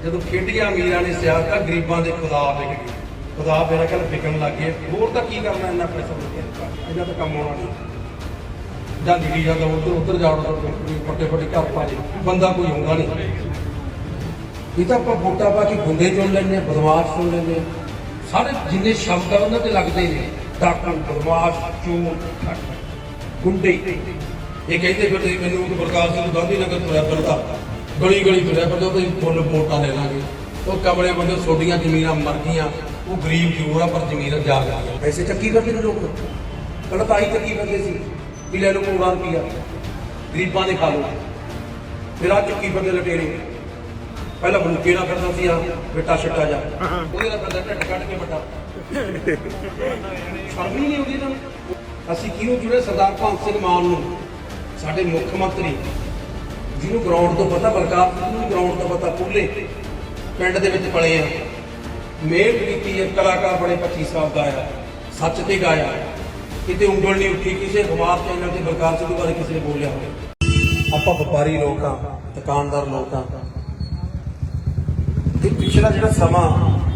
ਜਦੋਂ ਖੇਡੀਆਂ ਅਮੀਰਾਂ ਨੇ ਸਿਆਸਤ ਗਰੀਬਾਂ ਦੇ ਖੁਦਾ ਵਿਕ ਗਏ। ਖੁਦਾ ਮੇਰਾ ਕੱਲ ਵਿਕਣ ਲੱਗ ਗਏ। ਹੋਰ ਤਾਂ ਕੀ ਕਰਨਾ ਇੰਨਾ ਪੈਸਾ ਲੱਗਿਆ, ਇਹਨਾਂ ਤਾਂ ਕੰਮ ਆਉਣਾ ਨਹੀਂ। ਜਾਂ ਦਿੱਲੀ ਜਾਂਦਾ ਉੱਧਰ ਜਾਣਾ, ਵੱਡੇ ਵੱਡੇ ਘਰ ਪਾ ਲਏ, ਬੰਦਾ ਕੋਈ ਆਉਂਦਾ ਨਹੀਂ। ਇਹ ਤਾਂ ਆਪਾਂ ਵੋਟਾਂ ਪਾ ਕੇ ਗੁੰਡੇ ਚੁਣ ਲੈਂਦੇ ਹਾਂ, ਬਦਮਾਸ਼ ਚੁਣ ਲੈਂਦੇ ਹਾਂ। ਸਾਰੇ ਜਿੰਨੇ ਸ਼ਬਦ ਆ ਉਹਨਾਂ ਤੇ ਲੱਗਦੇ ਨੇ, ਡਾਕੂ, ਬਦਮਾਸ਼, ਚੋਰ, ਗੁੰਡੇ। ਇਹ ਕਹਿੰਦੇ ਫਿਰ ਮੈਨੂੰ ਪ੍ਰਕਾਸ਼ ਸਿੰਘ ਗਾਂਧੀ ਨਗਰ ਤੁਰਿਆ ਫਿਰਦਾ, ਗਲੀ ਗਲੀ ਤੁਰਿਆ ਫਿਰਦਾ, ਉਹਦੇ ਫੁੱਲ ਵੋਟਾਂ ਲੈ ਲਾਂਗੇ। ਉਹ ਕਮਲੇ ਬੰਦੇ, ਛੋਟੀਆਂ ਜ਼ਮੀਨਾਂ ਮਰ ਗਈਆਂ, ਉਹ ਗਰੀਬ ਜ਼ਰੂਰ ਆ ਪਰ ਜ਼ਮੀਨਾਂ ਜਾ ਗਈਆਂ। ਪੈਸੇ ਚੱਕੀ ਕਰਦੇ ਨੇ ਲੋਕ, ਪਹਿਲਾਂ ਤਾਂ ਆਹੀ ਚੱਕੀ ਫਿਰਦੇ ਸੀ ਵੀ ਲੈ ਲਓ ਕਰੋੜਾਂ ਰੁਪਈਆ, ਗਰੀਬਾਂ ਦੇ ਖਾ ਲਓ। ਫਿਰ ਆਹ ਚੱਕੀ ਫਿਰਦੇ ਲਟੇਰੇ। ਪਹਿਲਾਂ ਬਲੂਕੇ ਨਾਲ ਫਿਰਦਾ ਸੀ ਆ ਬੇਟਾ ਛੱਟਾ ਜਾ, ਉਹਦੇ ਨਾਲ ਫਿਰਦਾ ਢਿੱਡ ਕੱਢ ਕੇ ਵੱਡਾ। ਸ਼ਰਮ ਹੀ ਨਹੀਂ ਆਉਂਦੀ ਇਹਨਾਂ ਨੂੰ। ਅਸੀਂ ਕਿਹਨੂੰ ਚੁਣੇ? ਸਰਦਾਰ ਭਗਤ ਸਿੰਘ ਮਾਨ ਨੂੰ, ਸਾਡੇ ਮੁੱਖ ਮੰਤਰੀ, ਜਿਹਨੂੰ ਗਰਾਊਂਡ ਤੋਂ ਪਤਾ, ਬਲਕਾਰ ਨੂੰ ਗਰਾਊਂਡ ਤੋਂ ਪਤਾ। ਪੂਲੇ ਪਿੰਡ ਦੇ ਵਿੱਚ ਪਲੇ ਆ, ਮਿਹਨਤ ਕੀਤੀ ਹੈ, ਕਲਾਕਾਰ ਬੜੇ 25 ਸਾਲ ਦਾ ਆਇਆ, ਸੱਚ ਤੇ ਗਾਇਆ, ਕਿਤੇ ਉਂਗਲ ਨਹੀਂ ਉੱਠੀ ਕਿਸੇ ਅਖਬਾਰ ਚੈਨਲ ਤੇ ਬਲਕਾਰ ਸਿੰਘ ਬਾਰੇ ਕਿਸੇ ਨੇ ਬੋਲਿਆ ਹੋਵੇ। ਆਪਾਂ ਵਪਾਰੀ ਲੋਕ ਆ, ਦੁਕਾਨਦਾਰ ਲੋਕ ਆ। ਤੇ ਪਿਛਲਾ ਜਿਹੜਾ ਸਮਾਂ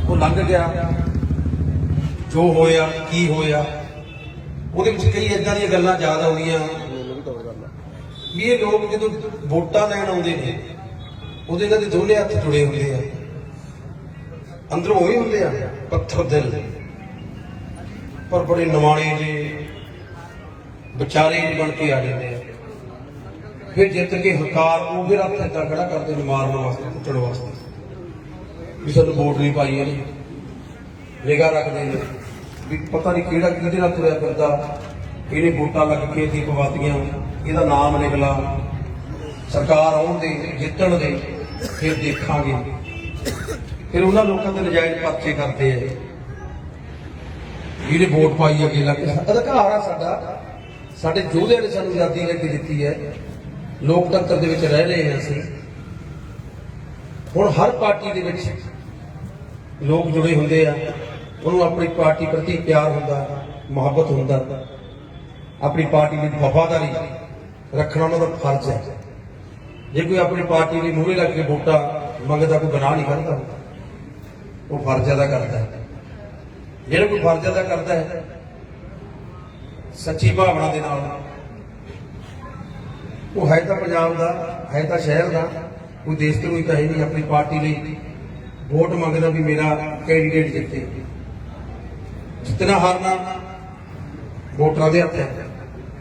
ਉਹ ਲੰਘ ਗਿਆ, ਜੋ ਹੋਇਆ ਕੀ ਹੋਇਆ, ਉਹਦੇ ਵਿੱਚ ਕਈ ਏਦਾਂ ਦੀਆਂ ਗੱਲਾਂ ਯਾਦ ਆਉਂਦੀਆਂ ਵੀ ਇਹ ਲੋਕ ਜਦੋਂ ਵੋਟਾਂ ਲੈਣ ਆਉਂਦੇ ਨੇ, ਉਹਦੇ ਨਾਲ ਦੇ ਦੋਨੇ ਹੱਥ ਜੁੜੇ ਹੁੰਦੇ ਆ, ਅੰਦਰੋਂ ਉਹੀ ਹੁੰਦੇ ਆ ਪੱਥਰ ਦਿਲ, ਪਰ ਬੜੇ ਨਿਮਾਣੇ ਜੇ ਵਿਚਾਰੇ ਬਣ ਕੇ ਆ ਜਾਂਦੇ ਆ। ਫਿਰ ਜਿੱਤ ਕੇ ਹੰਕਾਰ ਉਹ ਫਿਰ ਹੱਥ ਏਦਾਂ ਖੜਾ ਕਰਦੇ ਨੇ ਮਾਰਨ ਵਾਸਤੇ, ਕੁੱਟਣ ਵਾਸਤੇ ਵੀ ਸਾਨੂੰ ਵੋਟ ਨਹੀਂ ਪਾਈ ਇਹਨੇ। ਨਿਗਾਹ ਰੱਖਦੇ ਨੇ ਵੀ ਪਤਾ ਨਹੀਂ ਕਿਹੜਾ ਕਿਹਦੇ ਨਾਲ ਤੁਰਿਆ ਫਿਰਦਾ, ਇਹਨੇ ਵੋਟਾਂ ਲੱਗ ਕੇ ਦੀ ਪਵਾਤੀਆਂ, ਇਹਦਾ ਨਾਮ ਲਿਖ ਲਾ, ਸਰਕਾਰ ਆਉਣ ਦੇ, ਜਿੱਤਣ ਦੇ, ਫਿਰ ਦੇਖਾਂਗੇ। ਫਿਰ ਉਹਨਾਂ ਲੋਕਾਂ ਦੇ ਨਜਾਇਜ਼ ਪਰਚੇ ਕਰਦੇ ਆ, ਇਹਨੇ ਵੋਟ ਪਾਈ ਅੱਗੇ ਲੱਗ ਕੇ। ਅਧਿਕਾਰ ਆ ਸਾਡਾ, ਸਾਡੇ ਯੋਧਿਆਂ ਨੇ ਸਾਨੂੰ ਆਜ਼ਾਦੀ ਲੈ ਕੇ ਦਿੱਤੀ ਹੈ, ਲੋਕਤੰਤਰ ਦੇ ਵਿੱਚ ਰਹਿ ਰਹੇ ਹਾਂ ਅਸੀਂ। ਹੁਣ ਹਰ ਪਾਰਟੀ ਦੇ ਵਿੱਚ ਲੋਕ ਜੁੜੇ ਹੁੰਦੇ ਆ, ਉਹਨੂੰ ਆਪਣੀ ਪਾਰਟੀ ਪ੍ਰਤੀ ਪਿਆਰ ਹੁੰਦਾ, ਮੁਹੱਬਤ ਹੁੰਦਾ, ਆਪਣੀ ਪਾਰਟੀ ਦੀ ਵਫਾਦਾਰੀ ਰੱਖਣਾ ਉਹਨਾਂ ਦਾ ਫਰਜ਼ ਹੈ। ਜੇ ਕੋਈ ਆਪਣੀ ਪਾਰਟੀ ਦੇ ਮੂਹਰੇ ਲੱਗ ਕੇ ਵੋਟਾਂ ਮੰਗਦਾ, ਕੋਈ ਗੁਨਾਹ ਨਹੀਂ ਕਰਦਾ, ਉਹ ਫਰਜ਼ ਅਦਾ ਕਰਦਾ ਹੈ। ਜਿਹੜਾ ਕੋਈ ਫਰਜ਼ ਅਦਾ ਕਰਦਾ ਹੈ ਸੱਚੀ ਭਾਵਨਾ ਦੇ ਨਾਲ, ਉਹ ਹੈ ਤਾਂ ਪੰਜਾਬ ਦਾ, ਹੈ ਤਾਂ ਸ਼ਹਿਰ ਦਾ, ਕੋਈ ਦੇਸ਼ ਤੋਂ ਹੀ ਤਾਂ ਹੈ ਨਹੀਂ। ਆਪਣੀ ਪਾਰਟੀ ਲਈ ਵੋਟ ਮੰਗਦਾ ਵੀ ਮੇਰਾ ਕੈਂਡੀਡੇਟ ਜਿੱਤੇ। ਜਿੱਤਣਾ ਹਾਰਨਾ ਵੋਟਰਾਂ ਦੇ ਹੱਥ ਹੈ।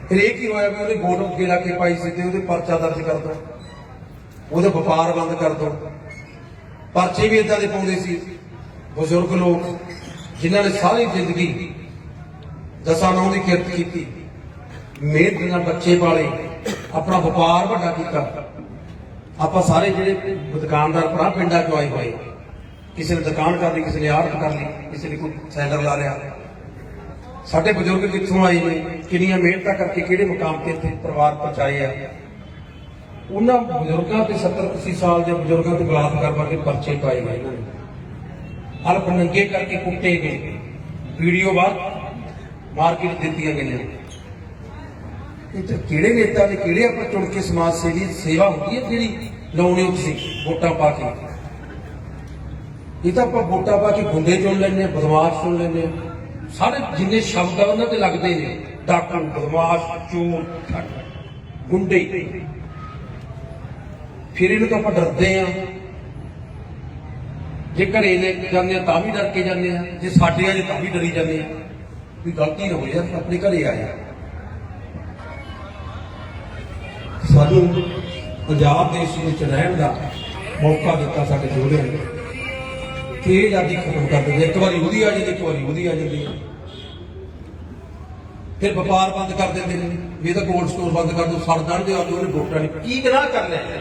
ਫਿਰ ਇਹ ਕੀ ਹੋਇਆ ਵੀ ਉਹਨੇ ਵੋਟ ਅੱਗੇ ਲਾ ਕੇ ਪਾਈ ਸੀ ਤੇ ਉਹਦੇ ਪਰਚਾ ਦਰਜ ਕਰ ਦੋ, ਉਹਦਾ ਵਪਾਰ ਬੰਦ ਕਰ ਦੋ। ਪਰਚੇ ਵੀ ਇਦਾਂ ਦੇ ਪਾਉਂਦੇ ਸੀ ਬਜ਼ੁਰਗ ਲੋਕ ਜਿਨ੍ਹਾਂ ਨੇ ਸਾਰੀ ਜ਼ਿੰਦਗੀ ਦਸਾਂ ਨੌਂ ਦੀ ਕਿਰਤ ਕੀਤੀ, ਮਿਹਨਤ ਨਾਲ ਬੱਚੇ ਪਾਲੇ, ਆਪਣਾ ਵਪਾਰ ਵੱਡਾ ਕੀਤਾ। ਆਪਾਂ ਸਾਰੇ ਜਿਹੜੇ ਦੁਕਾਨਦਾਰ ਭਰਾ ਪਿੰਡਾਂ ਚੋਂ ਆਏ ਹੋਏ, ਕਿਸੇ ਨੇ ਦੁਕਾਨ ਕਰ ਲਈ, ਕਿਸੇ ਨੇ ਆੜਤ ਕਰ ਲਈ, ਕਿਸੇ ਨੇ ਕੋਈ ਸੈਲਰ ਲਾ ਲਿਆ। ਸਾਡੇ ਬਜ਼ੁਰਗ ਕਿੱਥੋਂ ਆਏ ਨੇ, ਕਿੰਨੀਆਂ ਮਿਹਨਤਾਂ ਕਰਕੇ ਕਿਹੜੇ ਮੁਕਾਮ ਤੇ ਇੱਥੇ ਪਰਿਵਾਰ ਪਹੁੰਚਾਏ ਆ। ਉਹਨਾਂ ਬਜ਼ੁਰਗਾਂ ਤੇ 70-80 ਸਾਲ ਦੇ ਬਜ਼ੁਰਗਾਂ ਤੇ ਬਲਾਤਕਾਰ ਕਰਕੇ ਪਰਚੇ ਪਾਏ ਗਏ, ਇਹਨਾਂ ਨੇ ਹਲਕ ਨੰਗੇ ਕਰਕੇ ਕੁੱਟੇ ਗਏ, ਵੀਡੀਓ ਬਾਹਰ ਮਾਰਕੀਟ ਦਿੱਤੀਆਂ ਗਈਆਂ। ਇਹ ਤਾਂ ਕਿਹੜੇ ਨੇਤਾ ਨੇ, ਕਿਹੜੇ ਆਪਾਂ ਚੁਣ ਕੇ ਸਮਾਜ ਸੇਵੀ ਸੇਵਾ ਹੁੰਦੀ ਹੈ ਜਿਹੜੀ ਲਾਉਣੀ ਹੋ ਤੁਸੀਂ ਵੋਟਾਂ ਪਾ ਕੇ। ਇਹ ਤਾਂ ਆਪਾਂ ਵੋਟਾਂ ਪਾ ਕੇ ਗੁੰਡੇ ਚੁਣ ਲੈਂਦੇ ਹਾਂ, ਬਦਮਾਸ਼ ਚੁਣ ਲੈਂਦੇ ਹਾਂ। ਸਾਰੇ ਜਿੰਨੇ ਸ਼ਬਦ ਆ ਉਹਨਾਂ ਤੇ ਲੱਗਦੇ ਨੇ, ਡਾਕੂ, ਬਦਮਾਸ਼, ਚੋਰ, ਗੁੰਡੇ। ਫਿਰ ਇਹਨੂੰ ਤਾਂ ਆਪਾਂ ਡਰਦੇ ਆ, ਜੇ ਘਰੇ ਲੈ ਜਾਂਦੇ ਆ ਤਾਂ ਵੀ ਡਰ ਕੇ ਜਾਂਦੇ ਆ, ਜੇ ਸਾਡੇ ਆ ਜੇ ਤਾਂ ਵੀ ਡਰੀ ਜਾਂਦੇ ਆ ਵੀ ਗਲਤੀ ਨਾ ਹੋ ਜਾਏ, ਆਪਣੇ ਘਰੇ ਆਇਆ। ਸਾਨੂੰ ਪੰਜਾਬ ਦੇਸ਼ ਵਿੱਚ ਰਹਿਣ ਦਾ ਮੌਕਾ ਦਿੱਤਾ ਸਾਡੇ ਯੋਧਿਆਂ ਨੇ ਕਿ ਇਹ ਆਜ਼ਾਦੀ ਖਤਮ ਕਰ ਦਿੰਦੇ। ਇੱਕ ਵਾਰੀ ਉਹਦੀ ਆ ਜਾਂਦੀ, ਇੱਕ ਵਾਰੀ ਉਹਦੀ ਆ ਜਾਂਦੀ। ਫਿਰ ਵਪਾਰ ਬੰਦ ਕਰ ਦਿੰਦੇ ਨੇ ਵੀ ਇਹਦਾ ਕੋਲਡ ਸਟੋਰ ਬੰਦ ਕਰ ਦਿਓ, ਸੜ ਜਾਣਦੇ ਆ, ਉਹਨੇ ਵੋਟਾਂ ਨਹੀਂ। ਕੀ ਗੁਨਾਹ ਕਰ ਲਿਆ?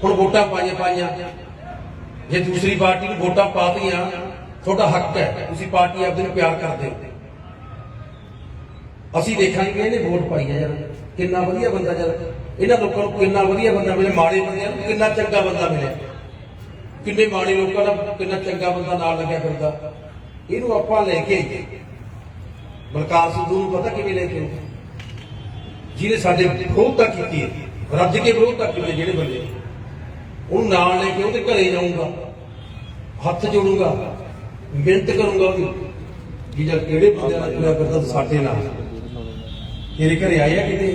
ਹੁਣ ਵੋਟਾਂ ਪਾਈਆਂ, ਜੇ ਦੂਸਰੀ ਪਾਰਟੀ ਨੂੰ ਵੋਟਾਂ ਪਾ ਦਈਆਂ, ਤੁਹਾਡਾ ਹੱਕ ਹੈ, ਤੁਸੀਂ ਪਾਰਟੀ ਆਪਦੇ ਨੂੰ ਪਿਆਰ ਕਰਦੇ ਹੋ। ਅਸੀਂ ਦੇਖਾਂਗੇ ਕਿ ਇਹਨੇ ਵੋਟ ਪਾਈ ਹੈ, ਯਾਰ ਕਿੰਨਾ ਵਧੀਆ ਬੰਦਾ, ਯਾਰ ਇਹਨਾਂ ਲੋਕਾਂ ਨੂੰ ਕਿੰਨਾ ਵਧੀਆ ਬੰਦਾ ਮਿਲਿਆ, ਮਾੜੇ ਬੰਦਿਆਂ ਨੂੰ ਕਿੰਨਾ ਚੰਗਾ ਬੰਦਾ ਮਿਲਿਆ, ਕਿੰਨੇ ਮਾੜੇ ਲੋਕਾਂ ਦਾ ਕਿੰਨਾ ਚੰਗਾ ਬੰਦਾ ਨਾਲ ਲੱਗਿਆ ਫਿਰਦਾ। ਇਹਨੂੰ ਆਪਾਂ ਲੈ ਕੇ ਬਲਕਾਰ ਸਿੱਧੂ ਨੂੰ ਪਤਾ ਕਿਵੇਂ ਲੈ ਕੇ, ਜਿਹਨੇ ਸਾਡੇ ਵਿਰੋਧਤਾ ਕੀਤੀ ਹੈ, ਰੱਜ ਕੇ ਵਿਰੋਧਤਾ ਕੀਤੀ ਜਿਹੜੇ ਬੰਦੇ, ਉਹਨੂੰ ਨਾਲ ਲੈ ਕੇ ਉਹਦੇ ਘਰੇ ਜਾਊਂਗਾ, ਹੱਥ ਜੋੜੂਗਾ, ਮਿਹਨਤ ਕਰੂੰਗਾ ਉਹਦੀ ਵੀ ਜਦ ਕਿਹੜੇ ਬੰਦੇ ਨਾਲ ਤੁਰਿਆ ਫਿਰਦਾ ਸਾਡੇ ਨਾਲ। ਤੇਰੇ ਘਰੇ ਆਇਆ ਕਿਤੇ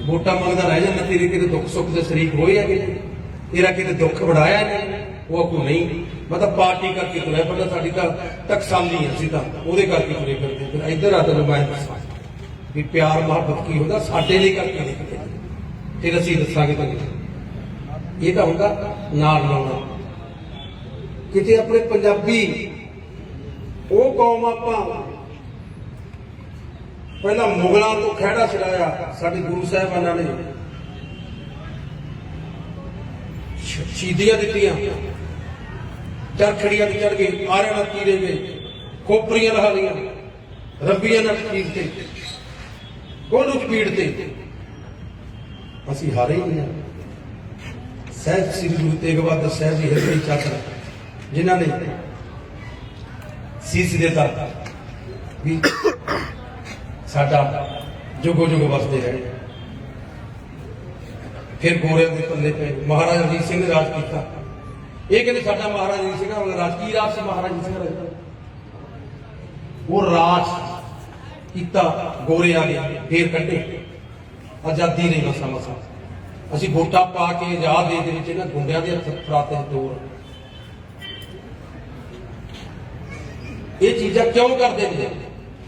ਵੋਟਾਂ ਮੰਗਦਾ ਰਹਿ ਜਾਂਦਾ, ਤੇਰੇ ਕਿਤੇ ਦੁੱਖ ਸੁੱਖ ਦੇ ਸ਼ਰੀਕ ਹੋਏ ਆ ਕਿਤੇ, ਤੇਰਾ ਕਿਤੇ ਦੁੱਖ ਵੜਾਇਆ ਨਹੀਂ? ਉਹ ਆਖੂ ਨਹੀਂ, ਮੈਂ ਤਾਂ ਪਾਰਟੀ ਕਰਕੇ ਤੁਰਿਆ ਫਿਰਦਾ, ਸਾਡੀ ਤਾਂ ਟਕਸਾਲੀ ਅਸੀਂ ਤਾਂ ਉਹਦੇ ਕਰਕੇ ਤੁਰੇ ਫਿਰਦੇ। ਫਿਰ ਇੱਧਰ ਆ ਤੈਨੂੰ ਮੈਂ ਦੱਸਾਂ ਵੀ ਪਿਆਰ ਮੁਹੱਬਤ ਕੀ ਹੁੰਦਾ, ਸਾਡੇ ਲਈ ਕਰਕੇ ਨਹੀਂ ਕਰਦੇ, ਫਿਰ ਅਸੀਂ ਦੱਸਾਂਗੇ ਤੁਹਾਨੂੰ। ਇਹ ਤਾਂ ਹੁੰਦਾ ਨਾਲ ਲਾਉਣਾ। ਕਿਤੇ ਆਪਣੇ ਪੰਜਾਬੀ ਉਹ ਕੌਮ ਆਪਾਂ ਪਹਿਲਾਂ ਮੁਗਲਾਂ ਤੋਂ ਖਹਿੜਾ ਛਡਾਇਆ, ਸਾਡੇ ਗੁਰੂ ਸਾਹਿਬਾਨਾਂ ਨੇ ਸ਼ਹੀਦੀਆਂ ਦਿੱਤੀਆਂ, ਚਰਖੜੀਆਂ ਤੇ ਚੜ ਗਏ, ਆਰਿਆਂ ਨਾਲ ਚੀਰੇ ਗਏ, ਖੋਪਰੀਆਂ ਲਹਾ ਲਈਆਂ, ਰੱਬੀਆਂ ਨਾਲ ਚੀਰਤੇ, ਕੋਲੂ ਚਪੀੜ ਤੇ। ਅਸੀਂ ਹਾਰੇ ਹੀ ਨਹੀਂ। ਸਹਿਬ ਸ੍ਰੀ ਗੁਰੂ ਤੇਗ ਬਹਾਦਰ ਸਾਹਿਬ ਜੀ ਹਿਰਦੇ ਚਾਦਰ ਜਿਨ੍ਹਾਂ ਨੇ ਸੀਸ ਦਿੱਤਾ ਵੀ ਸਾਡਾ ਜੁਗੋ ਜੁਗ ਵਸਦੇ ਰਹੇ। ਫਿਰ ਗੋਰਿਆਂ ਦੇ ਪੱਲੇ ਪਏ, ਮਹਾਰਾਜਾ ਰਣਜੀਤ ਸਿੰਘ ਨੇ ਰਾਜ ਕੀਤਾ। ਇਹ ਕਹਿੰਦੇ ਸਾਡਾ ਮਹਾਰਾਜਾ ਰਣਜੀਤ ਸਿੰਘ ਦਾ ਰਾਜ ਕੀ ਰਾਜ ਸੀ? ਮਹਾਰਾਜਾ ਰਣਜੀਤ ਸਿੰਘ ਦਾ ਉਹ ਰਾਜ ਕੀਤਾ, ਗੋਰੇ ਆ ਗਏ, ਫੇਰ ਕੱਢੇ, ਆਜ਼ਾਦੀ ਨਹੀਂ ਮਸਾ ਮਸਾ। ਅਸੀਂ ਵੋਟਾਂ ਪਾ ਕੇ ਆਜ਼ਾਦ ਦੇ ਵਿੱਚ ਇਹਨਾਂ ਗੁੰਡਿਆਂ ਦੇ ਹੱਥ ਫਰਾਤੇ ਤੋੜ। ਇਹ ਚੀਜ਼ਾਂ ਕਿਉਂ ਕਰਦੇ ਨੇ?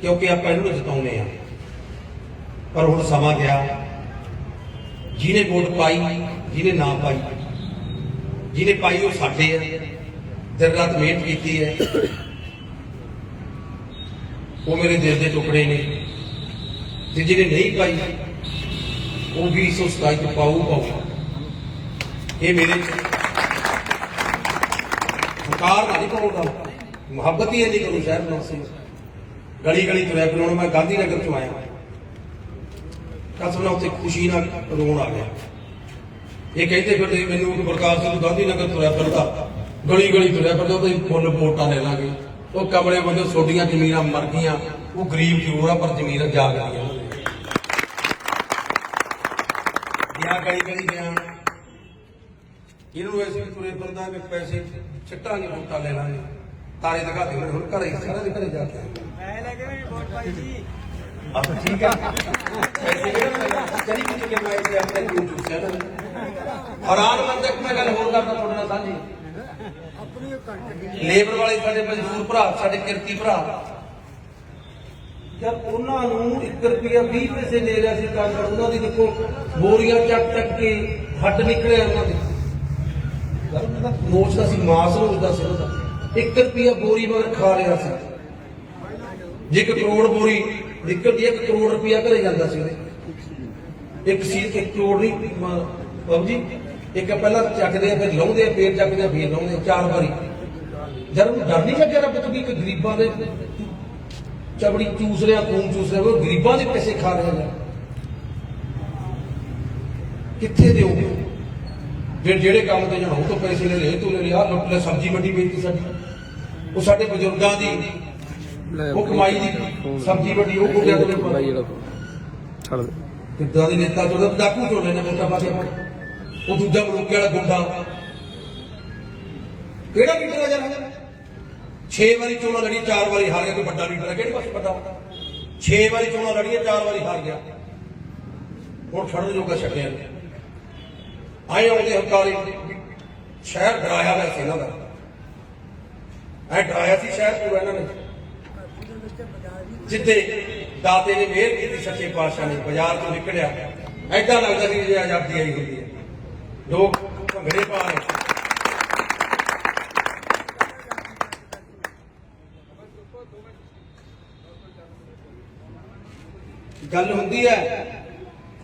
ਕਿਉਂਕਿ ਆਪਾਂ ਇਹਨੂੰ ਜਿਤਾਉਣੇ ਆ। ਪਰ ਹੁਣ ਸਮਾਂ ਗਿਆ, ਜਿਹਨੇ ਵੋਟ ਪਾਈ, ਜਿਹਨੇ ਨਾ ਪਾਈ, ਜਿਹਨੇ ਪਾਈ ਉਹ ਸਾਡੇ ਆ, ਦਿਨ ਰਾਤ ਮਿਹਨਤ ਕੀਤੀ ਹੈ, ਉਹ ਮੇਰੇ ਦਿਲ ਦੇ ਟੁਕੜੇ ਨੇ। ਤੇ ਜਿਹਨੇ ਨਹੀਂ ਪਾਈ ਉਹ 2027 ਚ ਪਾਊ। ਇਹ ਮੇਰੇ ਹੰਕਾਰ ਨਾਲ ਨਹੀਂ ਪਾਉਂਦਾ, ਮੁਹੱਬਤ ਹੀ ਨਹੀਂ ਕਰੂ ਸ਼ਹਿਰ ਨੂੰ। ਅਸੀਂ ਗਲੀ ਗਲੀ ਤੁਰਿਆ ਫਿਰ ਹੁਣ ਮੈਂ ਗਾਂਧੀ ਨਗਰ ਚੋਂ ਆਇਆ, ਕਸਮ ਨਾਲ ਉੱਥੇ ਖੁਸ਼ੀ ਨਾਲ ਰੋਣ ਆ ਗਿਆ। ਇਹ ਕਹਿੰਦੇ ਫਿਰ ਮੈਨੂੰ ਕਿ ਪ੍ਰਕਾਸ਼ ਸਿੰਘ ਗਾਂਧੀ ਨਗਰ ਤੁਰਿਆ ਫਿਰਦਾ, ਗਲੀ ਗਲੀ ਤੁਰਿਆ ਫਿਰਦਾ, ਉਹਦੇ ਫੁੱਲ ਵੋਟਾਂ ਲੈ ਲਾਂਗੇ। ਉਹ ਕਮਲੇ ਬੰਦੇ ਛੋਟੀਆਂ ਜ਼ਮੀਨਾਂ ਮਰ ਗਈਆਂ, ਉਹ ਗਰੀਬ ਜ਼ਰੂਰ ਆ ਪਰ ਜ਼ਮੀਨਾਂ ਜਾਗ ਗਈਆਂ। ਗਿਆ ਗਲੀ ਗਲੀ ਗਿਆ, ਇਹਨੂੰ ਐਸੇ ਤੁਰੇ ਫਿਰਦਾ ਕਿ ਪੈਸੇ ਛੱਟਾਂਗੇ, ਵੋਟਾਂ ਲੈ ਲਾਂਗੇ, ਤਾਰੇ ਦਿਖਾ ਦੇ। ਹੁਣ ਘਰੇ ਸਾਰਿਆਂ ਦੇ ਘਰੇ ਜਾ ਕੇ ਮੈਂ ਲੈ ਕੇ ਵੋਟ ਪਾਈ ਜੀ। ਅੱਛਾ ਠੀਕ ਹੈ, ਚਲੀ ਕਿਤੇ ਕਿ ਮੈਂ ਇੱਥੇ ਆਪਣੇ YouTube ਚੈਨਲ ਹੈਰਾਨ ਮੰਦ ਇੱਕ ਮੈਂ ਗੱਲ ਹੋਰ ਕਰਦਾ ਤੁਹਾਡੇ ਨਾਲ ਸਾਂਝੀ। ਲੇਬਰ ਵਾਲੇ ਸਾਡੇ ਮਜ਼ਦੂਰ ਭਰਾ, ਸਾਡੇ ਕਿਰਤੀ ਭਰਾ, ਜਦ ਉਹਨਾਂ ਨੂੰ 1 ਰੁਪਿਆ 20 ਪੈਸੇ ਦੇ ਰਿਹਾ ਸੀ ਕੰਮ, ਉਹਨਾਂ ਦੀ ਦੇਖੋ ਬੋਰੀਆਂ ਚੱਕ ਚੱਕ ਕੇ ਹੱਡ ਨਿਕਲਿਆ ਉਹਨਾਂ ਦੇ। ਨੋਚ ਦਾ ਸੀ, ਮਾਸ ਨੋਚਦਾ ਸੀ ਉਹਦਾ। 1 ਰੁਪਿਆ ਬੋਰੀ ਮਗਰ ਖਾ ਰਿਹਾ ਸੀ। ਜੇ 1 ਕਰੋੜ ਬੋਰੀ ਨਿਕਲਦੀ, 1 ਕਰੋੜ ਰੁਪਿਆ ਘਰੇ ਜਾਂਦਾ ਸੀ ਉਹਦੇ। ਇੱਕ ਸੀ 1 ਕਰੋੜ ਨਹੀਂ ਬਾਬੂ ਜੀ, ਇੱਕ ਪਹਿਲਾਂ ਚੱਕਦੇ ਆ, ਫਿਰ ਲਾਉਂਦੇ ਆ, ਫੇਰ ਚੱਕਦੇ ਆ, ਫੇਰ ਲਾਉਂਦੇ ਆ, 4 ਵਾਰੀ। ਜਦ ਉਹਨੂੰ ਡਰ ਨਹੀਂ ਲੱਗਿਆ ਰੱਬ ਤੋਂ ਵੀ ਇੱਕ ਗਰੀਬਾਂ ਦੇ ਚਬੜੀ ਚੂਸ ਰਿਹਾ, ਖੂਨ ਚੂਸ ਰਿਹਾ, ਉਹ ਗਰੀਬਾਂ ਦੇ ਪੈਸੇ ਖਾ ਰਿਹਾ ਹੈ। ਕਿੱਥੇ ਦਿਓਗੇ? ਫਿਰ ਜਿਹੜੇ ਕੰਮ ਤੇ ਜਾਣਾ ਉਹ ਤੋਂ ਪੈਸੇ ਲੈ ਲਏ, ਤੂੰ ਲੈ ਲਿਆ, ਲੁੱਟ ਲੈ, ਸਬਜ਼ੀ ਮੰਡੀ ਵੇਚਦੀ ਸਾਡੀ, ਉਹ ਸਾਡੇ ਬਜ਼ੁਰਗਾਂ ਦੀ ਉਹ ਕਮਾਈ ਦੀ ਸਬਜ਼ੀ ਮੰਡੀ, ਉਹ ਗੁੰਡਿਆਂ ਦੇ ਕਿੱਦਾਂ ਦੇ ਨੇਤਾ ਚੋਂ ਡਾਕੂ ਚੋਂ ਲੈਣੇ ਵੋਟਾਂ ਪਾ ਕੇ। ਉਹ ਦੂਜਾ ਮਲੂਕੇ ਵਾਲਾ ਗੁੰਡਾ ਕਿਹੜਾ ਲੀਡਰ ਆ ਯਾਰ? 6 ਵਾਰੀ ਚੋਣਾਂ ਲੜੀ, 4 ਵਾਰੀ ਹਾਰ ਗਿਆ। ਕੋਈ ਵੱਡਾ ਲੀਡਰ ਹੈ? ਕਿਹੜੇ ਪਾਸੇ ਪਤਾ? 6 ਵਾਰੀ ਚੋਣਾਂ ਲੜੀਆਂ, 4 ਵਾਰੀ ਹਾਰ ਗਿਆ। ਹੁਣ ਫੜਨ ਜੋਗਾ ਛੱਡਿਆ ਆਏ ਆਉਂਦੇ ਹੰਕਾਰੀ। ਸ਼ਹਿਰ ਡਰਾਇਆ ਹੋਇਆ ਸੀ ਇਹਨਾਂ ਦਾ, ਐ ਡਰਾਇਆ ਸੀ ਸ਼ਹਿਰ ਪੂਰਾ ਇਹਨਾਂ ਨੇ। ਜਿੱਥੇ ਦਾਤੇ ਨੇ ਮਿਹਰ ਕੀਤੀ ਸੱਚੇ ਪਾਤਸ਼ਾਹ ਨੇ, ਬਾਜ਼ਾਰ ਤੋਂ ਨਿਕਲਿਆ ਏਦਾਂ ਲੱਗਦਾ ਸੀ ਜੇ ਆਜ਼ਾਦੀ ਆਈ ਹੁੰਦੀ ਹੈ। ਲੋਕ ਭੰਗੜੇ ਪਾ ਰਹੇ। ਗੱਲ ਹੁੰਦੀ ਹੈ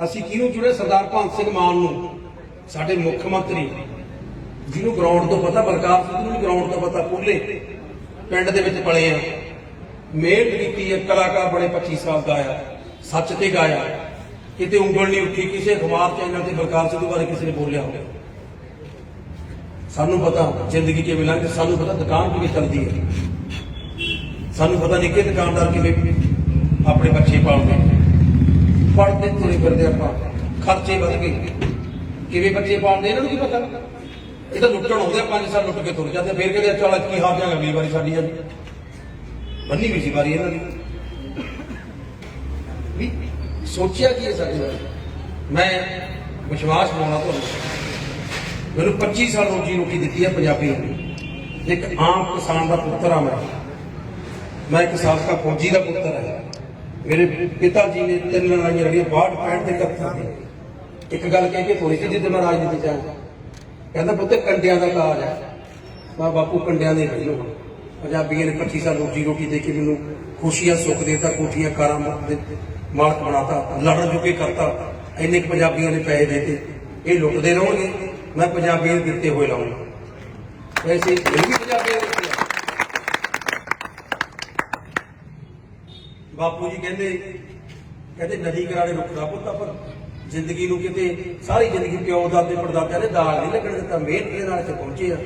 ਅਸੀਂ ਕਿਹਨੂੰ ਚੁਣੇ? ਸਰਦਾਰ ਭਗਤ ਸਿੰਘ ਮਾਨ ਨੂੰ, ਸਾਡੇ ਮੁੱਖ ਮੰਤਰੀ, ਜਿਹਨੂੰ ਗਰਾਊਂਡ ਤੋਂ ਪਤਾ, ਬਲਕਾਰ ਸਿੰਘ ਨੂੰ ਗਰਾਊਂਡ ਤੋਂ ਪਤਾ, ਪੂਲੇ ਪਿੰਡ ਦੇ ਵਿੱਚ ਪਲੇ ਆ, ਮਿਹਨਤ ਕੀਤੀ ਹੈ, ਕਲਾਕਾਰ ਬੜੇ, 25 ਸਾਲ ਦਾ ਆਇਆ, ਸੱਚ ਤੇ ਗਾਇਆ, ਕਿਤੇ ਉਂਗਲ ਨਹੀਂ ਉੱਠੀ ਕਿਸੇ ਅਖਬਾਰ ਚੈਨਲ ਤੇ ਬਲਕਾਰ ਸਿੰਘ ਬਾਰੇ ਕਿਸੇ ਨੇ ਬੋਲਿਆ ਹੋਵੇ। ਸਾਨੂੰ ਪਤਾ ਜ਼ਿੰਦਗੀ ਕਿਵੇਂ ਲੰਘਦੀ, ਸਾਨੂੰ ਪਤਾ ਦੁਕਾਨ ਕਿਵੇਂ ਚੱਲਦੀ ਹੈ, ਸਾਨੂੰ ਪਤਾ ਨਿੱਕੇ ਦੁਕਾਨਦਾਰ ਕਿਵੇਂ ਆਪਣੇ ਬੱਚੇ ਪਾਲਦੇ, ਪੜ੍ਹਦੇ ਤੁਰੇ ਫਿਰਦੇ ਆਪਾਂ, ਖਰਚੇ ਵਧ ਗਏ, ਕਿਵੇਂ ਬੱਚੇ ਪਾਲਦੇ ਇਹਨਾਂ ਨੂੰ ਕੀ ਪਤਾ। ਇਹ ਤਾਂ ਲੁੱਟਣ ਆਉਂਦੇ ਆ 5 ਸਾਲ ਲੁੱਟ ਕੇ ਤੁਰ ਜਾਂਦੇ ਫਿਰ ਕਹਿੰਦੇ ਚੱਲ ਕੀ ਹਾਰ ਜਾਗਾ ਅਗਲੀ ਵਾਰੀ ਸਾਡੀ ਅੱਜ ਬੰਨੀ ਵੀ ਸੀ ਵਾਰੀ ਇਹਨਾਂ ਦੀ ਵੀ ਸੋਚਿਆ ਕੀ ਹੈ ਸਾਡੇ ਬਾਰੇ। ਮੈਂ ਵਿਸ਼ਵਾਸ ਬਣਾਉਣਾ ਤੁਹਾਨੂੰ, ਮੈਨੂੰ 25 ਸਾਲ ਰੋਟੀ ਦਿੱਤੀ ਹੈ ਪੰਜਾਬੀ ਨੇ। ਇੱਕ ਆਮ ਕਿਸਾਨ ਦਾ ਪੁੱਤਰ ਆ ਮੈਂ ਇੱਕ ਸਾਬਕਾ ਫੌਜੀ ਦਾ ਪੁੱਤਰ ਹੈ। ਮੇਰੇ ਪਿਤਾ ਜੀ ਨੇ 3 ਲੜਾਈਆਂ ਲੜੀਆਂ 62 65 ਦੇ ਕੱਥਾਂ ਤੇ। ਇੱਕ ਗੱਲ ਕਹਿ ਕੇ ਥੋੜੀ ਸੀ ਜਿੱਦੇ ਮੈਂ ਰਾਜਨੀਤੀ ਚ ਆਇਆ, ਕਹਿੰਦਾ ਪੁੱਤ ਕੰਡਿਆਂ ਦਾ ਕਾਜ ਹੈ। ਮੈਂ ਬਾਪੂ ਕੰਡਿਆਂ ਦੇ ਨਹੀਂ ਲੋ ਪੰਜਾਬੀਆਂ ਨੇ 25 ਸਾਲ ਰੋਟੀ ਦੇ ਕੇ ਮੈਨੂੰ ਖੁਸ਼ੀਆਂ ਸੁੱਖ ਦੇਤਾ, ਕੋਠੀਆਂ ਕਾਰਾਂ ਮਾਲਕ ਬਣਾਤਾ, ਲੜਨ ਜੋਗੇ ਕਰਤਾ। ਇੰਨੇ ਕੁ ਪੰਜਾਬੀਆਂ ਨੇ ਪੈਸੇ ਦੇਤੇ, ਇਹ ਲੁੱਟਦੇ ਰਹੋਗੇ, ਮੈਂ ਪੰਜਾਬੀਆਂ ਦੇ ਦਿੱਤੇ ਹੋਏ ਲਾਉਂਗਾ ਪੈਸੇ। ਇਹ ਵੀ ਪੰਜਾਬੀਆਂ ਦੇ ਦਿੱਤੇ। ਬਾਪੂ ਜੀ ਕਹਿੰਦੇ ਨਦੀ ਕਿਨਾਰੇ ਰੁੱਖਦਾ ਪੁੱਤ, ਪਰ ਜ਼ਿੰਦਗੀ ਨੂੰ ਕਿਤੇ ਸਾਰੀ ਜ਼ਿੰਦਗੀ ਪਿਓ ਦਾਦੇ ਪੜਦਾਦਿਆਂ ਨੇ ਦਾਗ ਨਹੀਂ ਲੱਗਣ ਦਿੱਤਾ, ਮਿਹਨਤ ਦੇ ਨਾਲ ਇੱਥੇ ਪਹੁੰਚੇ ਆ।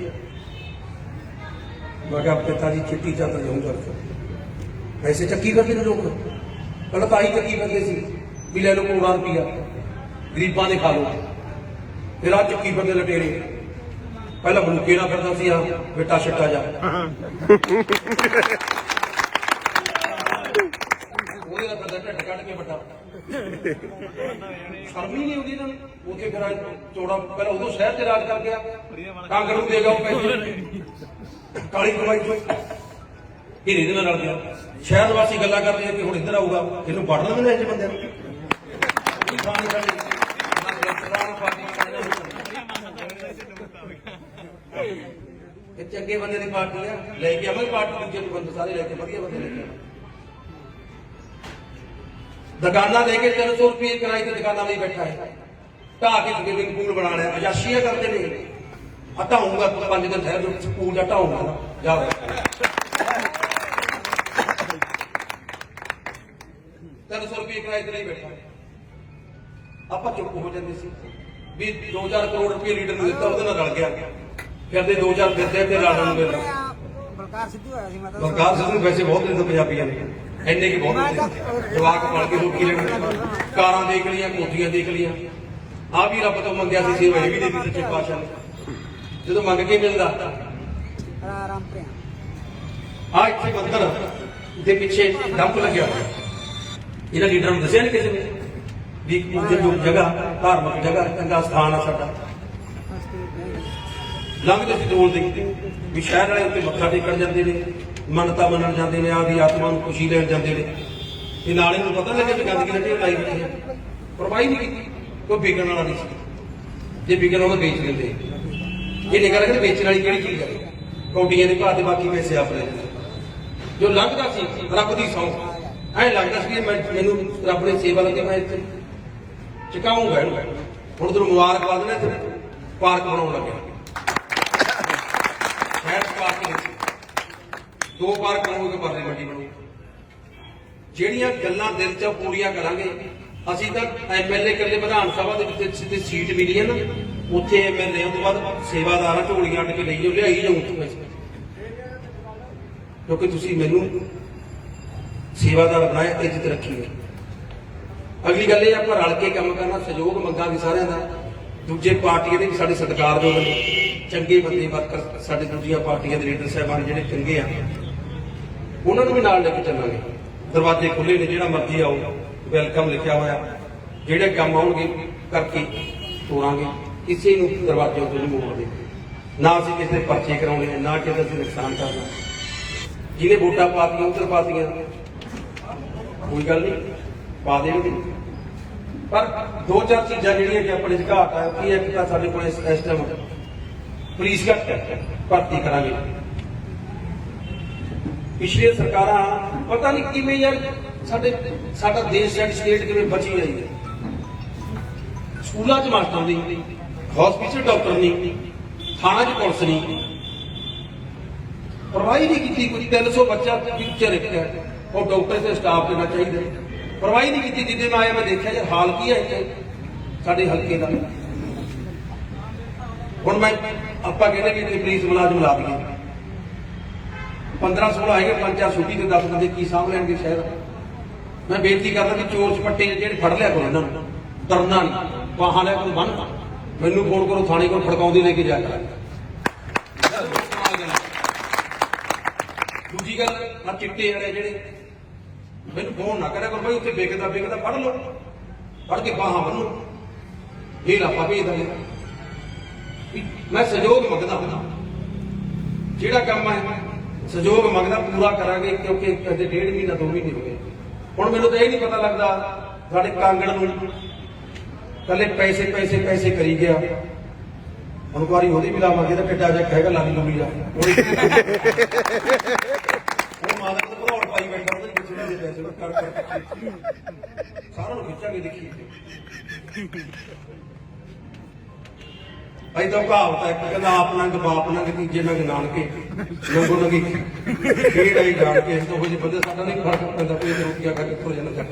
ਮੈਂ ਕਿਹਾ ਪਿਤਾ ਜੀ ਚਿੱਟੀ ਚਾਦਰ ਜਾਊਂਗਾ, ਪੈਸੇ ਚੱਕੀ ਕਰਦੇ ਨੇ ਲੋਕ। ਪਹਿਲਾਂ ਤਾਂ ਆਹੀ ਚੱਕੀ ਕਰਦੇ ਸੀ ਵੀ ਲੈ ਲਓ ਕਰੋੜਾਂ ਰੁਪਈਆ ਗਰੀਬਾਂ ਦੇ ਖਾ ਲਓ, ਫਿਰ ਆਹ ਚੱਕੀ ਫਿਰਦੇ ਲਟੇਰੇ। ਪਹਿਲਾਂ ਬਲੂਕੇ ਨਾਲ ਫਿਰਦਾ ਸੀ ਆ ਬੇਟਾ ਛੱਟਾ ਜਾ, ਉਹਦੇ ਨਾਲ ਫਿਰਦਾ ਢੱਡ ਕੱਢ ਕੇ ਵੱਡਾ। ਸ਼ਰਮ ਹੀ ਨਹੀਂ ਆਉਂਦੀ ਇਹਨਾਂ ਨੂੰ। ਉੱਥੇ ਫਿਰ ਚੋੜਾ ਪਹਿਲਾਂ ਉਦੋਂ ਸ਼ਹਿਰ 'ਚ ਰਾਜ ਕਰ ਗਿਆ, ਕਾਂਗੜ ਨੂੰ ਦੇਗਾ ਉਹ ਪੈਸੇ ਕਾਲੀ ਕਮਾਈ ਚੋਂ ਹੀਰੇ ਦੇ ਨਾਲ ਰਲ ਗਿਆ। ਸ਼ਹਿਰ ਵਾਸੀ ਗੱਲਾਂ ਕਰਦੇ ਆ ਕਿ ਹੁਣ ਇੱਧਰ ਆਊਗਾ, ਇਹਨੂੰ ਵੜ ਲੈਂਦੇ ਨੇ ਇਹ ਬੰਦੇ ਨੂੰ। ਇਹ ਚੰਗੇ ਬੰਦੇ ਦੀ ਪਾਰਟੀ ਆ, ਲੈ ਕੇ ਆਵਾਂਗੇ ਪਾਰਟੀ ਦੂਜੇ ਬੰਦੇ ਸਾਰੇ ਲੈ ਕੇ, ਵਧੀਆ ਬੰਦੇ ਲੈ ਕੇ। ਦੁਕਾਨਾਂ ਦੇ ਕੇ 300 ਰੁਪਏ ਕਿਰਾਏ ਤੇ ਦੁਕਾਨਾਂ ਲਈ ਬੈਠਾ ਹੈ, ਢਾਹ ਕੇ ਸਵੀਮਿੰਗ ਪੂਲ ਬਣਾ ਲਿਆ। ਅਜਾਸ਼ੀਆਂ ਕਰਦੇ ਨੇ, ਹਟਾਊਂਗਾ 5 ਦਿਨ ਠਹਿਰ ਜੋ ਸਕੂਲ ਦਾ ਢਾਊਂਗਾ ਜਾ 300 ਰੁਪਏ ਕਿਰਾਏ ਤੇ ਨਹੀਂ ਬੈਠਾ। ਆਪਾਂ ਚੁੱਪ ਹੋ ਜਾਂਦੇ ਸੀ ਵੀ 2000 ਕਰੋੜ ਰੁਪਏ ਲੀਡਰ ਨੂੰ ਦਿੱਤਾ, ਉਹਦੇ ਨਾਲ ਰਲ ਗਿਆ, ਫਿਰਦੇ 2000 ਦਿੰਦੇ ਤੇ ਰਾਣਾ ਨੂੰ ਮਿਲਦਾ। ਬਲਕਾਰ ਸਿੱਧੂ ਵੈਸੇ ਬਹੁਤ ਦਿਨ ਤੋਂ ਪੰਜਾਬੀਆਂ ਨੇ ਇੰਨੇ ਕੀ ਬਹੁਤ ਜਵਾਕ ਪੜ ਕੇ ਲੋਕੀ ਕਾਰਾਂ ਦੇਖ ਲਈਆਂ, ਕੋਠੀਆਂ ਦੇਖ ਲਈਆਂ। ਆ ਵੀ ਰੱਬ ਤੋਂ ਮੰਗਿਆ ਸੀ ਸੇਵਾ ਇਹ ਵੀ ਦੇ ਦਿੱਤੀ ਸੱਚੇ ਪਾਤਸ਼ਾਹ ਨੇ। ਜਦੋਂ ਮੰਗ ਕੇ ਮਿਲਦਾ ਆ ਇੱਥੇ ਮੰਦਰ ਦੇ ਪਿੱਛੇ ਡੰਪ ਲੱਗਿਆ ਹੋਇਆ। ਇਹਨਾਂ ਲੀਡਰਾਂ ਨੂੰ ਦੱਸਿਆ ਨਹੀਂ ਕਿਸੇ ਨੇ ਵੀ ਜੋ ਜਗ੍ਹਾ ਧਾਰਮਿਕ ਜਗ੍ਹਾ ਚੰਗਾ ਸਥਾਨ ਆ ਸਾਡਾ। ਲੰਘਦੇ ਸੀ ਦੋਲ ਦੇ ਵੀ ਸ਼ਹਿਰ ਵਾਲੇ ਉੱਤੇ ਮੱਥਾ ਟੇਕਣ ਜਾਂਦੇ ਨੇ, ਮੰਨਤਾ ਮੰਨਣ ਜਾਂਦੇ ਨੇ, ਆਪਦੀ ਆਤਮਾ ਨੂੰ ਖੁਸ਼ੀ ਲੈਣ ਜਾਂਦੇ ਨੇ। ਇਹ ਨਾਲੇ ਨੂੰ ਪਤਾ ਲੱਗੇ ਵੀ ਗੰਦਗੀ ਨਾਲ ਢੇਰ ਲਾਈ ਬੈਠੇ ਆ, ਪਰਵਾਹੀ ਨਹੀਂ ਕੀਤੀ। ਕੋਈ ਵਿਕਣ ਵਾਲਾ ਨਹੀਂ ਸੀ, ਜੇ ਵਿਕਣ ਵਾਲਾ ਵੇਚ ਲੈਂਦੇ। ਇਹ ਨਿਕਲ ਰੱਖਦੇ ਵੇਚਣ ਵਾਲੀ ਕਿਹੜੀ ਚੀਜ਼ ਹੈ, ਕੌਡੀਆਂ ਦੇ ਭਾਅ ਤੇ ਬਾਕੀ ਪੈਸੇ ਆਪਣੇ। ਜੋ ਲੰਘਦਾ ਸੀ ਰੱਬ ਦੀ ਸੌਂ ਐ ਲੱਗਦਾ ਸੀ ਮੈਨੂੰ ਰੱਬ ਨੇ ਸੇਵਾ ਲੱਗੇ, ਮੈਂ ਇੱਥੇ ਚੁਕਾਊਂਗਾ ਇਹਨੂੰ। ਹੁਣ ਤੈਨੂੰ ਮੁਬਾਰਕਬਾਦ ਨੇ ਪਾਰਕ ਬਣਾਉਣ ਲੱਗਿਆ, ਪਾਰਕ 2 ਪਾਰਕ ਬਣਾਉਗੇ, ਪਰਲੀ ਮੰਡੀ ਬਣੂ। ਜਿਹੜੀਆਂ ਗੱਲਾਂ ਦਿਲ 'ਚ ਪੂਰੀਆਂ ਕਰਾਂਗੇ ਅਸੀਂ। ਤਾਂ ਐਮਐਲਏ ਇਕੱਲੇ ਵਿਧਾਨ ਸਭਾ ਦੇ ਵਿੱਚ ਸਿੱਧੇ ਸੀਟ ਮਿਲੀ ਹੈ ਨਾ, ਉੱਥੇ ਐਮਐਲਏ ਤੋਂ ਬਾਅਦ ਸੇਵਾਦਾਰਾਂ ਝੋਲੀਆਂ ਅੱਡ ਕੇ ਲਈ ਜਾਓ, ਲਿਆਈ ਜਾਊ ਪੈਸੇ, ਕਿਉਂਕਿ ਤੁਸੀਂ ਮੈਨੂੰ ਸੇਵਾਦਾਰ ਬਣਾਇਆ, ਇੱਜ਼ਤ ਰੱਖੀ ਹੈ। ਅਗਲੀ ਗੱਲ ਇਹ ਆਪਾਂ ਰਲ ਕੇ ਕੰਮ ਕਰਨਾ, ਸਹਿਯੋਗ ਮੰਗਾਂਗੇ ਸਾਰਿਆਂ ਦਾ। ਦੂਜੇ ਪਾਰਟੀਆਂ ਦੇ ਵੀ ਸਾਡੇ ਸਤਿਕਾਰਯੋਗ ਨੇ, ਚੰਗੇ ਬੰਦੇ ਵਰਕਰ, ਸਾਡੇ ਦੂਜੀਆਂ ਪਾਰਟੀਆਂ ਦੇ ਲੀਡਰ ਸਾਹਿਬਾਨ ਜਿਹੜੇ ਚੰਗੇ ਆ, ਉਹਨਾਂ ਨੂੰ ਵੀ ਨਾਲ ਲੈ ਕੇ ਚੱਲਾਂਗੇ। ਦਰਵਾਜ਼ੇ ਖੁੱਲੇ ਨੇ, ਜਿਹੜਾ ਮਰਜ਼ੀ ਆਓ, ਵੈਲਕਮ ਲਿਖਿਆ ਹੋਇਆ। ਜਿਹੜੇ ਕੰਮ ਆਉਣਗੇ ਕਰਕੇ ਤੋਰਾਂਗੇ, ਕਿਸੇ ਨੂੰ ਦਰਵਾਜ਼ੇ ਤੋਂ ਨਹੀਂ ਮੋੜਦੇ। ਨਾ ਅਸੀਂ ਕਿਸੇ ਦੇ ਪਰਚੇ ਕਰਾਉਣੇ, ਨਾ ਕਿਸੇ ਦਾ ਨੁਕਸਾਨ ਕਰਨਾ। ਜਿਹਨੇ ਵੋਟਾਂ ਪਾਤੀਆਂ ਉਧਰ ਪਾਤੀਆਂ, ਕੋਈ ਗੱਲ ਨਹੀਂ, ਪਾ ਦੇਣਗੇ। ਪਰ 2-4 ਚੀਜ਼ਾਂ ਜਿਹੜੀਆਂ ਕਿ ਆਪਣੇ ਘਾਟ ਆ, ਕਿ ਇੱਕ ਤਾਂ ਸਾਡੇ ਕੋਲ ਇਸ ਟਾਈਮ ਪੁਲਿਸ ਘੱਟ ਭਰਤੀ ਕਰਾਂਗੇ। ਪਿਛਲੀਆਂ ਸਰਕਾਰਾਂ ਪਤਾ ਨਹੀਂ ਕਿਵੇਂ ਯਾਰ ਸਾਡਾ ਦੇਸ਼, ਸਾਡੀ ਸਟੇਟ ਕਿਵੇਂ ਬਚੀ ਰਹੀ ਹੈ। ਸਕੂਲਾਂ 'ਚ ਮਾਸਟਰ ਨਹੀਂ, ਹਸਪੀਟਲ ਡਾਕਟਰ ਨਹੀਂ, ਥਾਣਾ 'ਚ ਪੁਲਿਸ ਨਹੀਂ, ਪਰਵਾਹੀ ਨਹੀਂ ਕੀਤੀ। ਕੋਈ 300 ਬੱਚਾ ਪਿੱਛੇ ਰੱਖਿਆ, ਉਹ ਡਾਕਟਰ ਤੇ ਸਟਾਫ ਦੇਣਾ ਚਾਹੀਦਾ, ਪਰਵਾਹੀ ਨਹੀਂ ਕੀਤੀ। ਜਿੱਦੇ ਮੈਂ ਆਇਆ ਮੈਂ ਦੇਖਿਆ ਯਾਰ ਹਾਲ ਕੀ ਹੈ ਇੱਥੇ ਸਾਡੇ ਹਲਕੇ ਦਾ। ਹੁਣ ਮੈਂ ਆਪਾਂ ਕਹਿੰਦੇ ਕਿ ਪੁਲਿਸ ਮੁਲਾਜ਼ਮ ਲਾ ਦਈਏ, 15-16 ਆਏਗੇ, 5-4 ਛੁੱਟੀ ਤੇ 10 ਬੰਦੇ ਕੀ ਸਾਂਭ ਲੈਣਗੇ ਸ਼ਹਿਰ। ਮੈਂ ਬੇਨਤੀ ਕਰਦਾ ਕਿ ਚੋਰ ਚਪੱਟੇ ਜਿਹੜੇ ਫੜ ਲਿਆ ਕਰੋ, ਇਹਨਾਂ ਨੂੰ ਡਰਨਾ ਨਹੀਂ, ਬਾਹਾਂ ਲੈ ਕੇ ਬੰਨ। ਮੈਨੂੰ ਫੋਨ ਕਰੋ ਥਾਣੇ ਕੋਲ, ਖੜਕਾਉਂਦੇ ਲੈ ਕੇ ਜਾ ਕੇ ਦੂਜੀ ਗੱਲ ਆ ਚਿੱਟੇ ਵਾਲੇ ਜਿਹੜੇ ਮੈਨੂੰ ਫੋਨ ਨਾ ਕਰਿਆ ਕਰੋ ਭਾਈ ਉੱਥੇ ਵਿਕਦਾ ਪੜ੍ਹ ਲਓ, ਪੜ੍ਹ ਕੇ ਬਾਹਾਂ ਬੰਨੋ, ਇਹ ਲਾਪਾ ਭੇਜਦਾ ਮੈਂ ਸਹਿਯੋਗ ਮੰਗਦਾ ਹੁੰਦਾ, ਜਿਹੜਾ ਕੰਮ ਹੈ ਸਹਿਯੋਗ ਮੰਗਦਾ ਪੂਰਾ ਕਰਾਂਗੇ, ਕਿਉਂਕਿ ਕਦੇ 1.5 ਮਹੀਨਾ 2 ਮਹੀਨੇ ਹੋ ਗਏ। ਹੁਣ ਮੈਨੂੰ ਤਾਂ ਇਹ ਨਹੀਂ ਪਤਾ ਲੱਗਦਾ ਸਾਡੇ ਕਾਂਗੜ ਨੂੰ ਕੱਲੇ ਪੈਸੇ ਕਰੀ ਗਿਆ। ਹੁਣ ਵਾਰੀ ਉਹਦੀ ਵੀ ਲਾਵਾਂਗੇ ਤਾਂ ਕਿੱਡਾ ਜਿਹਾ ਕਹੇਗਾ ਲਾਲੀ ਲੂਲੀ ਦਾ ਉਹ ਮਾਲਕ ਤੋਂ ਭਰੌੜ ਪਾਈ ਬੈਠਾ ਉਹਦੇ ਪਿੱਛੇ ਦੇ ਪੈਸੇ ਕਰ ਸਾਰਿਆਂ ਨੂੰ ਖਿੱਚਾਂਗੇ। ਦੇਖੀਏ ਭਾਈ ਤਾਂ ਕਹਾਵਤ ਹੈ, ਕਹਿੰਦਾ ਆਪ ਨੰਗ ਬਾਪ ਨੰਗ ਤੀਜੇ ਨੰਗ ਨਾਨਕੇ ਨੰਗੋ ਨੰਗੀ ਖੇਡ ਆਈ ਜਾਣ ਕੇ। ਇਸ ਤੋਂ ਕੋਈ ਬੰਦੇ ਸਾਡਾ ਨਹੀਂ ਫਰਕ ਪੈਂਦਾ, ਕੋਈ ਰੋਟੀਆਂ ਖਾ ਕੇ ਥੋੜਾ ਜਿਹਾ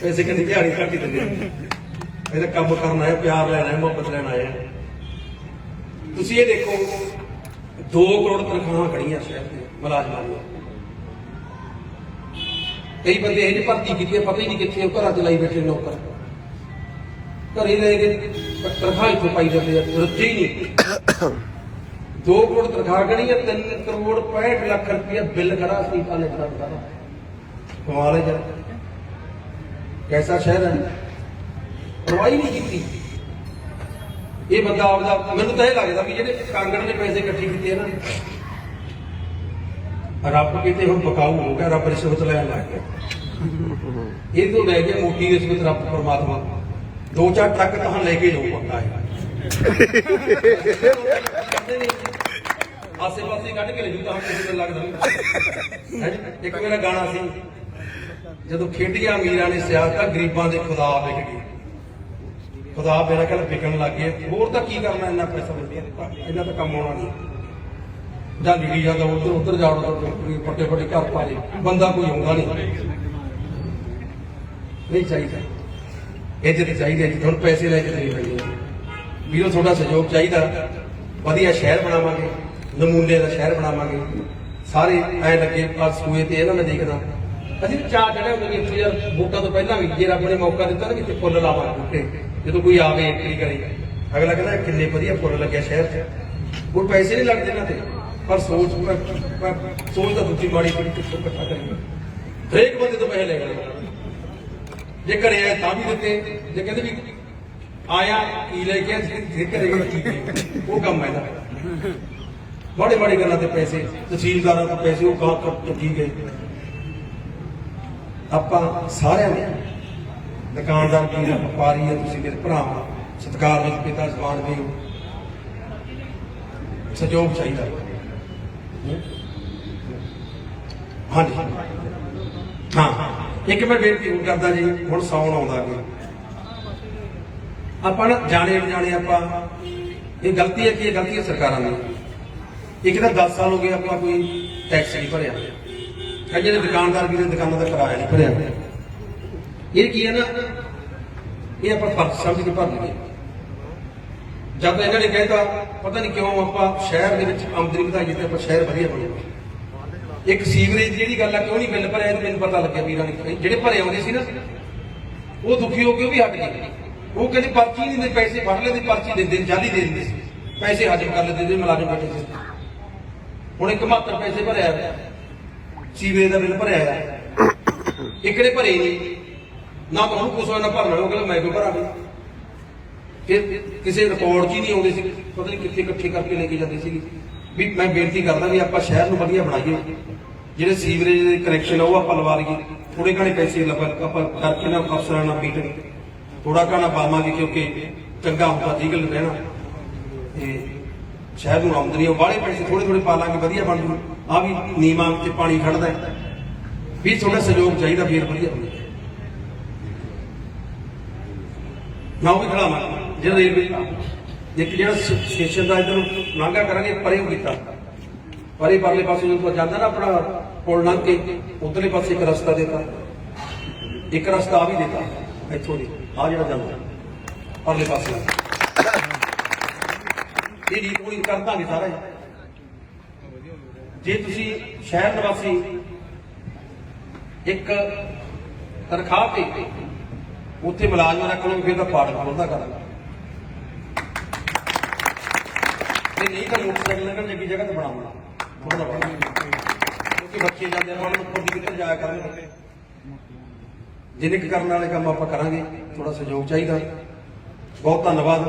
ਪੈਸੇ ਕਹਿੰਦੀ ਦਿਹਾੜੀ ਘੱਟ ਹੀ ਦਿੰਦੇ। ਇਹਦਾ ਕੰਮ ਕਰਨਾ ਹੈ, ਪਿਆਰ ਲੈਣਾ ਹੈ, ਮੁਹੱਬਤ ਲੈਣਾ ਹੈ। ਤੁਸੀਂ ਇਹ ਦੇਖੋ 2 ਕਰੋੜ ਤਨਖਾਹਾਂ ਖੜੀਆਂ ਸ਼ਹਿਰ ਦੇ ਮੁਲਾਜ਼ਮਾਂ ਦੀਆਂ। ਕਈ ਬੰਦੇ ਇਹ ਜਿਹੀ ਭਰਤੀ ਕੀਤੀ ਹੈ, ਪਤਾ ਹੀ ਨਹੀਂ ਕਿੱਥੇ ਉਹ ਘਰਾਂ ਚ ਲਾਈ ਬੈਠੇ ਨੌਕਰ, ਘਰੇ ਲੈ ਕੇ ਤਨਖਾਹ ਇੱਥੋਂ ਪਾਈ ਜਾਂਦੇ ਆ, ਰੱਜੇ ਹੀ ਨਹੀਂ। 2 ਕਰੋੜ ਤਨਖਾਹ ਖੜੀ ਹੈ, 3 ਕਰੋੜ 65 ਲੱਖ ਰੁਪਇਆ ਬਿੱਲ ਖੜਾ ਸੀ ਕਾਲੇ ਖਰਾਬ ਦਾ। ਕਮਾਲ ਹੈ ਯਾਰ, ਕੈਸਾ ਸ਼ਹਿਰ ਹੈ, ਪਰਵਾਹੀ ਨਹੀਂ ਕੀਤੀ ਇਹ ਬੰਦਾ ਆਪਦਾ। ਮੈਨੂੰ ਤਾਂ ਇਹ ਲੱਗਦਾ ਵੀ ਜਿਹੜੇ ਕਾਂਗੜ ਨੇ ਪੈਸੇ ਇਕੱਠੇ ਕੀਤੇ ਨਾ, ਰੱਬ ਕਿਤੇ ਹੁਣ ਬਕਾਊ ਹੋ ਗਿਆ, ਰੱਬ ਰਿਸ਼ਵਤ ਲੈਣ ਲੱਗ ਗਿਆ। ਇਹ ਤੋਂ ਲੈ ਕੇ ਮੋਟੀ ਰਿਸ਼ਵਤ ਰੱਬ ਪਰਮਾਤਮਾ 2-4 ਟਰੱਕ ਤਾਂ ਲੈ ਕੇ ਜਾਊ ਪੱਕਾ ਹੈ। ਆਸੇ ਪਾਸੇ ਕੱਢ ਕੇ ਲੈ ਜੂ ਤਾਂ ਕਿਸੇ ਨੂੰ ਲੱਗਦਾ। ਇੱਕ ਮੇਰਾ ਗਾਣਾ ਸੀ, ਜਦੋਂ ਖੇਡੀਆਂ ਅਮੀਰਾਂ ਨੇ ਸਿਆਸਤ ਗਰੀਬਾਂ ਦੇ ਖੁਦਾ ਵਿਕ ਗਏ। ਖੁਦਾ ਮੇਰਾ ਕਹਿੰਦਾ ਵਿਕਣ ਲੱਗ ਗਏ, ਹੋਰ ਤਾਂ ਕੀ ਕਰਨਾ ਇੰਨਾ ਪੈਸਾ ਦਿੱਤਾ, ਇਹਨਾਂ ਤਾਂ ਕੰਮ ਆਉਣਾ ਨਹੀਂ। ਜਾਂ ਲੀੜੀ ਜਾਂਦਾ ਉੱਧਰ ਜਾੜੋ ਵੱਡੇ ਘਰ ਪਾਰੇ, ਬੰਦਾ ਕੋਈ ਆਉਂਦਾ ਨਹੀਂ ਚਾਹੀਦਾ। ਇੱਜ਼ਤ ਚਾਹੀਦੀ ਹੈ, ਹੁਣ ਪੈਸੇ ਲੈ ਕੇ ਨਹੀਂ ਪੈਂਦੇ ਵੀਰੋ। ਤੁਹਾਡਾ ਸਹਿਯੋਗ ਚਾਹੀਦਾ, ਵਧੀਆ ਸ਼ਹਿਰ ਬਣਾਵਾਂਗੇ, ਨਮੂਨੇ ਦਾ ਸ਼ਹਿਰ ਬਣਾਵਾਂਗੇ। ਸਾਰੇ ਐ ਲੱਗੇ ਆ ਸੂਏ ਤੇ ਇਹਨਾਂ ਮੈਂ ਦੇਖਦਾ ਅਸੀਂ ਚਾਰ ਚੜੇ ਹੁੰਦੇ ਇੱਥੇ ਯਾਰ ਵੋਟਾਂ ਤੋਂ ਪਹਿਲਾਂ ਵੀ, ਜੇ ਰੱਬ ਨੇ ਮੌਕਾ ਦਿੱਤਾ ਨਾ ਕਿਤੇ ਫੁੱਲ ਲਾਵਾਂਗੇ ਬੂਟੇ। ਜਦੋਂ ਕੋਈ ਆਵੇ ਐਂਟਰੀ ਕਰੇ ਅਗਲਾ ਕਹਿੰਦਾ ਕਿੰਨੇ ਵਧੀਆ ਫੁੱਲ ਲੱਗਿਆ ਸ਼ਹਿਰ 'ਚ। ਕੋਈ ਪੈਸੇ ਨਹੀਂ ਲੱਗਦੇ ਇਹਨਾਂ ਤੇ, ਪਰ ਸੋਚ ਤਾਂ ਦੂਜੀ ਮਾੜੀ ਪੀੜੀ ਕਿੱਥੋਂ ਇਕੱਠਾ ਕਰੀਏ। ਹਰੇਕ ਬੰਦੇ ਤੋਂ ਪੈਸੇ ਲੈ ਗਏ, ਜੇ ਘਰੇ ਆਏ ਤਾਂ ਵੀ ਦਿੱਤੇ, ਜੇ ਕਹਿੰਦੇ ਵੀ ਆਇਆ ਕੀ ਲੈ ਕੇ ਘਰੇ ਉਹ ਕੰਮ ਹੈ ਨਾ। ਮਾੜੇ ਗੱਲਾਂ ਤੇ ਪੈਸੇ, ਤਹਿਸੀਲਦਾਰਾਂ ਤੋਂ ਪੈਸੇ ਉਹ ਕਹਾਂ ਚੁੱਕੀ ਗਏ। ਆਪਾਂ ਸਾਰਿਆਂ ਨੇ ਦੁਕਾਨਦਾਰ ਵੀ ਵਪਾਰੀ ਹੈ, ਤੁਸੀਂ ਮੇਰੇ ਭਰਾ ਸਤਿਕਾਰ ਵਿੱਚ ਪਿਤਾ ਜ਼ਬਾਨ ਵੀ ਹੋ, ਸਹਿਯੋਗ ਚਾਹੀਦਾ। ਹਾਂਜੀ ਹਾਂ, ਇੱਕ ਮੈਂ ਬੇਨਤੀ ਹੋਰ ਕਰਦਾ ਜੀ, ਹੁਣ ਸਾਉਣ ਆਉਂਦਾ ਅੱਗੇ, ਆਪਾਂ ਨਾ ਜਾਣੇ ਅਣਜਾਣੇ ਆਪਾਂ ਇਹ ਗਲਤੀ ਹੈ ਕਿ ਇਹ ਗਲਤੀ ਹੈ ਸਰਕਾਰਾਂ ਦੀ। ਇੱਕ ਤਾਂ 10 ਸਾਲ ਹੋ ਗਏ ਆਪਾਂ ਕੋਈ ਟੈਕਸ ਨਹੀਂ ਭਰਿਆ, ਜਿਹੜੇ ਦੁਕਾਨਦਾਰ ਵੀ ਨੇ ਦੁਕਾਨਾਂ ਦਾ ਕਿਰਾਇਆ ਨਹੀਂ ਭਰਿਆ। ਇਹ ਕੀ ਹੈ ਨਾ, ਇਹ ਆਪਾਂ ਫਰਜ਼ ਸਮਝ ਕੇ ਭਰ ਲਈਏ। ਜਦ ਇਹਨਾਂ ਨੇ ਕਹਿਤਾ ਪਤਾ ਨਹੀਂ ਕਿਉਂ ਆਪਾਂ ਸ਼ਹਿਰ ਦੇ ਵਿੱਚ ਆਮਦਨੀ ਵਧਾਈਏ ਤੇ ਆਪਾਂ ਸ਼ਹਿਰ ਵਧੀਆ ਬਣੇਗਾ। ਇੱਕ ਸੀਵਰੇਜ ਜਿਹੜੀ ਗੱਲ ਆ ਕਿਉਂ ਨਹੀਂ ਬਿੱਲ ਭਰਿਆ, ਤੇ ਮੈਨੂੰ ਪਤਾ ਲੱਗਿਆ ਵੀਰਾਂ ਨੇ ਜਿਹੜੇ ਭਰੇ ਆਉਂਦੇ ਸੀ ਨਾ ਉਹ ਦੁਖੀ ਹੋ ਕੇ ਉਹ ਵੀ ਹਟ ਗਏ। ਉਹ ਕਹਿੰਦੇ ਪਰਚੀ ਨਹੀਂ ਦਿੰਦੇ, ਪੈਸੇ ਫੜ ਲੈਂਦੇ, ਪਰਚੀ ਦਿੰਦੇ ਜਾਲੀ ਦੇ ਦਿੰਦੇ ਸੀ, ਪੈਸੇ ਹਜਮ ਕਰ ਲੈਂਦੇ ਜਿਹੜੇ ਮੁਲਾਜ਼ਮ ਬੈਠੇ ਸੀ। ਹੁਣ 71 ਪੈਸੇ ਭਰਿਆ, ਸੀਵਰੇਜ ਦਾ ਬਿੱਲ ਭਰਿਆ, ਇੱਕ ਨੇ ਭਰੇ ਨਹੀਂ ਨਾ, ਤਾਂ ਉਹਨੂੰ ਕੁਛ ਨਾ ਭਰਨਾ, ਉਹ ਕਹਿੰਦਾ ਮੈਂ ਕਿਉਂ ਭਰਾਂ। ਫਿਰ ਕਿਸੇ ਰਿਕਾਰਡ 'ਚ ਹੀ ਨਹੀਂ ਆਉਂਦੇ ਸੀ, ਪਤਾ ਨਹੀਂ ਕਿੱਥੇ ਇਕੱਠੇ ਕਰਕੇ ਲੈ ਕੇ ਜਾਂਦੇ ਸੀ। ਵੀ ਮੈਂ ਬੇਨਤੀ ਕਰਦਾ ਵੀ ਆਪਾਂ ਸ਼ਹਿਰ ਨੂੰ ਵਧੀਆ ਬਣਾਈਏ, ਜਿਹੜੇ ਸੀਵਰੇਜ ਦੇ ਕਨੈਕਸ਼ਨ ਆ ਉਹ ਆਪਾਂ ਲਵਾ ਲਈਏ, ਥੋੜੇ ਘਣੇ ਪੈਸੇ ਆਪਾਂ ਕਰਕੇ ਨਾ ਅਫਸਰਾਂ ਨਾਲ ਮੀਟਿੰਗ ਥੋੜਾ ਘਣਾ ਪਾਵਾਂਗੇ, ਕਿਉਂਕਿ ਚੰਗਾ ਹੁੰਦਾ ਲੀਗਲ ਰਹਿਣਾ ਤੇ ਸ਼ਹਿਰ ਨੂੰ ਆਮਦਨੀ ਉਹ ਬਾਹਲੇ ਪੈਸੇ ਥੋੜੇ ਪਾ ਲਾਂਗੇ, ਵਧੀਆ ਬਣ ਜੂ। ਆ ਵੀ ਨੀਮਾਂ ਤੇ ਪਾਣੀ ਖੜਦਾ ਵੀ ਥੋੜਾ ਸਹਿਯੋਗ ਚਾਹੀਦਾ, ਫੇਰ ਵਧੀਆ ਹੋਵੇ ਨਾ। ਉਹ ਵੀ ਖੜਾਵਾਂ ਜਿਹੜਾ ਰੇਲਵੇ ਇੱਕ ਜਿਹੜਾ ਸਟੇਸ਼ਨ ਦਾ ਇੱਧਰ ਲਾਂਘਾ ਕਰਾਂਗੇ, ਪਰੇ ਕੀਤਾ ਪਰੇ ਪਰਲੇ ਪਾਸੇ ਜਦੋਂ ਜਾਂਦਾ ਨਾ ਆਪਣਾ ਪੁਲ ਲੰਘ ਕੇ ਉਧਰਲੇ ਪਾਸੇ ਇੱਕ ਰਸਤਾ ਦੇਤਾ, ਇੱਕ ਰਸਤਾ ਆ ਵੀ ਦੇਤਾ ਇੱਥੋਂ ਦੀ ਆ ਜਿਹੜਾ ਜਾਂਦਾ ਪਰਲੇ ਪਾਸੇ। ਇਹ ਰੀਤ ਪੂਰੀ ਕਰ ਦਾਂਗੇ ਸਾਰਾ। ਜੇ ਤੁਸੀਂ ਸ਼ਹਿਰ ਨਿਵਾਸੀ ਇੱਕ ਤਨਖਾਹ ਤੇ ਉੱਥੇ ਮੁਲਾਜ਼ਮ ਰੱਖ ਲਓ, ਫਿਰ ਤਾਂ ਪਾਠ ਖੋਲਦਾ ਕਰਾਂਗਾ, ਨਹੀਂ ਤਾਂ ਮੋਟਰਸਾਈਕਲ ਲੱਗਣ ਜੱਗੀ ਜਗ੍ਹਾ ਤੇ ਬਣਾਉਣਾ। ਕਿਉਂਕਿ ਬੱਚੇ ਜਾਂਦੇ ਨੇ ਉਹਨਾਂ ਨੂੰ ਉੱਪਰ ਦੀ ਕਿੱਧਰ ਜਾਇਆ ਕਰਨਗੇ। ਜਿੰਨੇ ਕੁ ਕਰਨ ਵਾਲੇ ਕੰਮ ਆਪਾਂ ਕਰਾਂਗੇ, ਥੋੜਾ ਸਹਿਯੋਗ ਚਾਹੀਦਾ। ਬਹੁਤ ਧੰਨਵਾਦ।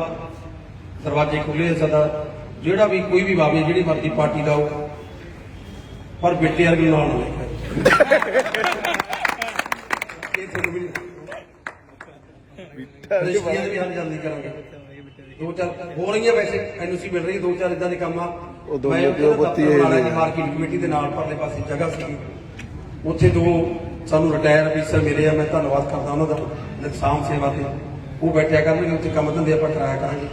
ਦਰਵਾਜ਼ੇ ਖੁੱਲੇ ਸਾਡਾ, ਜਿਹੜਾ ਵੀ ਕੋਈ ਵੀ ਆਵੇ, ਜਿਹੜੀ ਮਰਜ਼ੀ ਪਾਰਟੀ ਦਾ ਹੋ, ਪਰ ਬੇਟੇ ਵਰਗੇ ਨਾਲ ਨਾ ਲੈ ਇਹ ਤੁਹਾਨੂੰ ਵੀ ਰਜਿਸਟਰੀਆਂ ਵੀ ਹੱਲ ਜਲਦੀ ਕਰਾਂਗੇ। 2-4 ਹੋ ਰਹੀਆਂ, ਵੈਸੇ ਐਨਓਸੀ ਮਿਲ ਰਹੀ, 2-4 ਇਦਾਂ ਦੇ ਕੰਮ ਆ। ਮੈਂ ਮਾਰਕੀਟ ਕਮੇਟੀ ਦੇ ਨਾਲ ਪਰਲੇ ਪਾਸੇ ਜਗ੍ਹਾ ਸੀ, ਉੱਥੇ 2 ਸਾਨੂੰ ਰਿਟਾਇਰ ਅਫੀਸਰ ਮਿਲੇ ਆ। ਮੈਂ ਧੰਨਵਾਦ ਕਰਦਾ ਉਹਨਾਂ ਦਾ, ਨਿਸ਼ਾਨ ਸੇਵਾ ਤੇ ਉਹ ਬੈਠਿਆ ਕਰਨਗੇ, ਉੱਥੇ ਕੰਮ ਧੰਦੇ ਆਪਾਂ ਕਰਾਇਆ ਕਰਾਂਗੇ।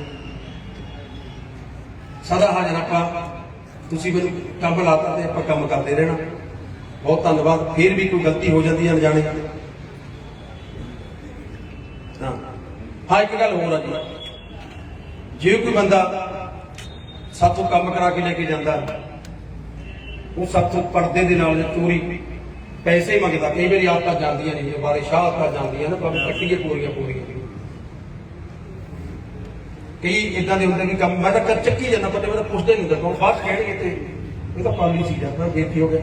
ਸਦਾ ਹਾਜ਼ਰ ਆਪਾਂ, ਤੁਸੀਂ ਮੈਨੂੰ ਕੰਮ ਲਾਤਾ ਤੇ ਆਪਾਂ ਕੰਮ ਕਰਦੇ ਰਹਿਣਾ। ਬਹੁਤ ਧੰਨਵਾਦ। ਫਿਰ ਵੀ ਕੋਈ ਗਲਤੀ ਹੋ ਜਾਂਦੀ ਹੈ ਅਣਜਾਣੇ। ਹਾਂ ਇੱਕ ਗੱਲ ਹੋਰ ਆ ਜੀ, ਜੇ ਕੋਈ ਬੰਦਾ ਸਾਥੋਂ ਕੰਮ ਕਰਾ ਕੇ ਲੈ ਕੇ ਜਾਂਦਾ, ਉਹ ਸਾਥੋਂ ਪਰਦੇ ਦੇ ਨਾਲ ਚੋਰੀ ਪੈਸੇ ਮੰਗਦਾ। ਕਈ ਵਾਰੀ ਆਦਤਾਂ ਜਾਂਦੀਆਂ ਨੇ, ਬਾਰੇ ਸ਼ਾਹ ਆਦਤਾਂ ਜਾਂਦੀਆਂ ਨਾ, ਭਾਵੇਂ ਕੱਟੀਏ ਪੂਰੀਆਂ। ਕਈ ਇਦਾਂ ਦੇ ਹੁੰਦੇ ਕਿ ਕੰਮ ਮੈਂ ਤਾਂ ਚੱਕੀ ਜਾਂਦਾ, ਪਰ ਮੈਂ ਤਾਂ ਪੁੱਛਦਾ ਨਹੀਂ ਹੁੰਦਾ ਕੌਣ, ਬਾਅਦ ਕਹਿਣਗੇ ਤੇ ਇਹ ਤਾਂ ਪਾਲੀ ਚੀਜ਼ ਆ। ਮੈਂ ਫੇਰ ਕੀ ਹੋ ਗਿਆ,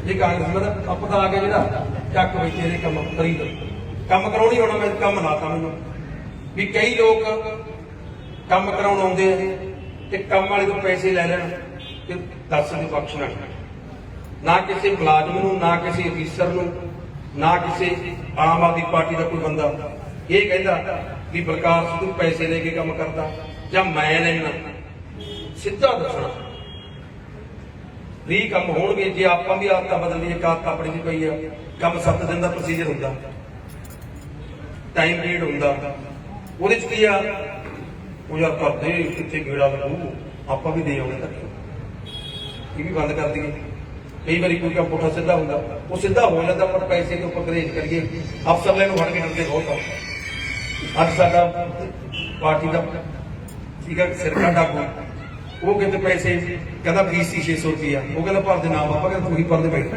ਇਹ ਕਾਂਗਰਸ ਮੈਂ ਆਪਾਂ ਤਾਂ ਆ ਗਿਆ ਜਿਹੜਾ ਚੱਕ ਵਿੱਚ ਇਹਦੇ ਕੰਮ ਕਰੀ ਕੰਮ ਕਰਾਉਣੀ ਹੋਣਾ। ਮੈਂ ਕੰਮ ਲਾਤਾ ਮੈਨੂੰ ਵੀ ਕਈ ਲੋਕ ਕੰਮ ਕਰਾਉਣ ਆਉਂਦੇ ਆ ਤੇ ਕੰਮ ਵਾਲੇ ਤੋਂ ਪੈਸੇ ਲੈ ਲੈਣ ਤੇ ਦੱਸ ਦੇ ਬਖਸ਼ਣਾ, ਨਾ ਕਿਸੇ ਮੁਲਾਜ਼ਮ ਨੂੰ, ਨਾ ਕਿਸੇ ਅਫੀਸਰ ਨੂੰ, ਨਾ ਕਿਸੇ ਆਮ ਆਦਮੀ ਪਾਰਟੀ ਦਾ ਕੋਈ ਬੰਦਾ ਇਹ ਕਹਿੰਦਾ ਵੀ ਬਲਕਾਰ ਸਿੱਧੂ ਪੈਸੇ ਲੈ ਕੇ ਕੰਮ ਕਰਦਾ ਜਾਂ ਮੈਂ ਲੈਣਾ। ਸਿੱਧਾ ਦੱਸਣਾ। ਵੀ ਕੰਮ ਹੋਣਗੇ ਜੇ ਆਪਾਂ ਵੀ ਆਦਤਾਂ ਬਦਲ ਲਈਏ। ਆਦਤ ਆਪਣੀ ਦੀ ਪਈ ਆ। ਕੰਮ 7 ਦਿਨ ਦਾ ਪ੍ਰੋਸੀਜਰ ਹੁੰਦਾ, ਟਾਈਮ ਪੀਰੀਅਡ ਹੁੰਦਾ। ਉਹਦੇ ਚ ਕੀ ਆ, ਉਹ ਯਾਰ ਕਰਦੇ ਕਿੱਥੇ ਗੇੜਾ ਲੱਗੂ, ਆਪਾਂ ਵੀ ਦੇ ਆਉਣੇ ਤੱਕ ਇਹ ਵੀ ਬੰਦ ਕਰ ਦਈਏ। ਕਈ ਵਾਰੀ ਕੋਈ ਕੰਮ ਪੁੱਠਾ ਸਿੱਧਾ ਹੁੰਦਾ, ਉਹ ਸਿੱਧਾ ਹੋ ਜਾਂਦਾ, ਪਰ ਪੈਸੇ ਤੋਂ ਪਰਹੇਜ਼ ਕਰੀਏ। ਅਫਸਰ ਲੈ ਨੂੰ ਹਟ ਕੇ ਹਟਦੇ ਬਹੁਤ ਆ। ਅੱਜ ਸਾਡਾ ਪਾਰਟੀ ਦਾ ਠੀਕ ਹੈ ਸਿਰਕਾ ਡਾਕੂ, ਉਹ ਕਹਿੰਦੇ ਪੈਸੇ, ਕਹਿੰਦਾ ਫੀਸ ਸੀ 600 ਰੁਪਇਆ। ਉਹ ਕਹਿੰਦਾ ਭਰ ਦੇ ਨਾਮ, ਆਪਾਂ ਕਹਿੰਦਾ ਤੂੰ ਹੀ ਭਰ ਦੇ ਪੈਸੇ।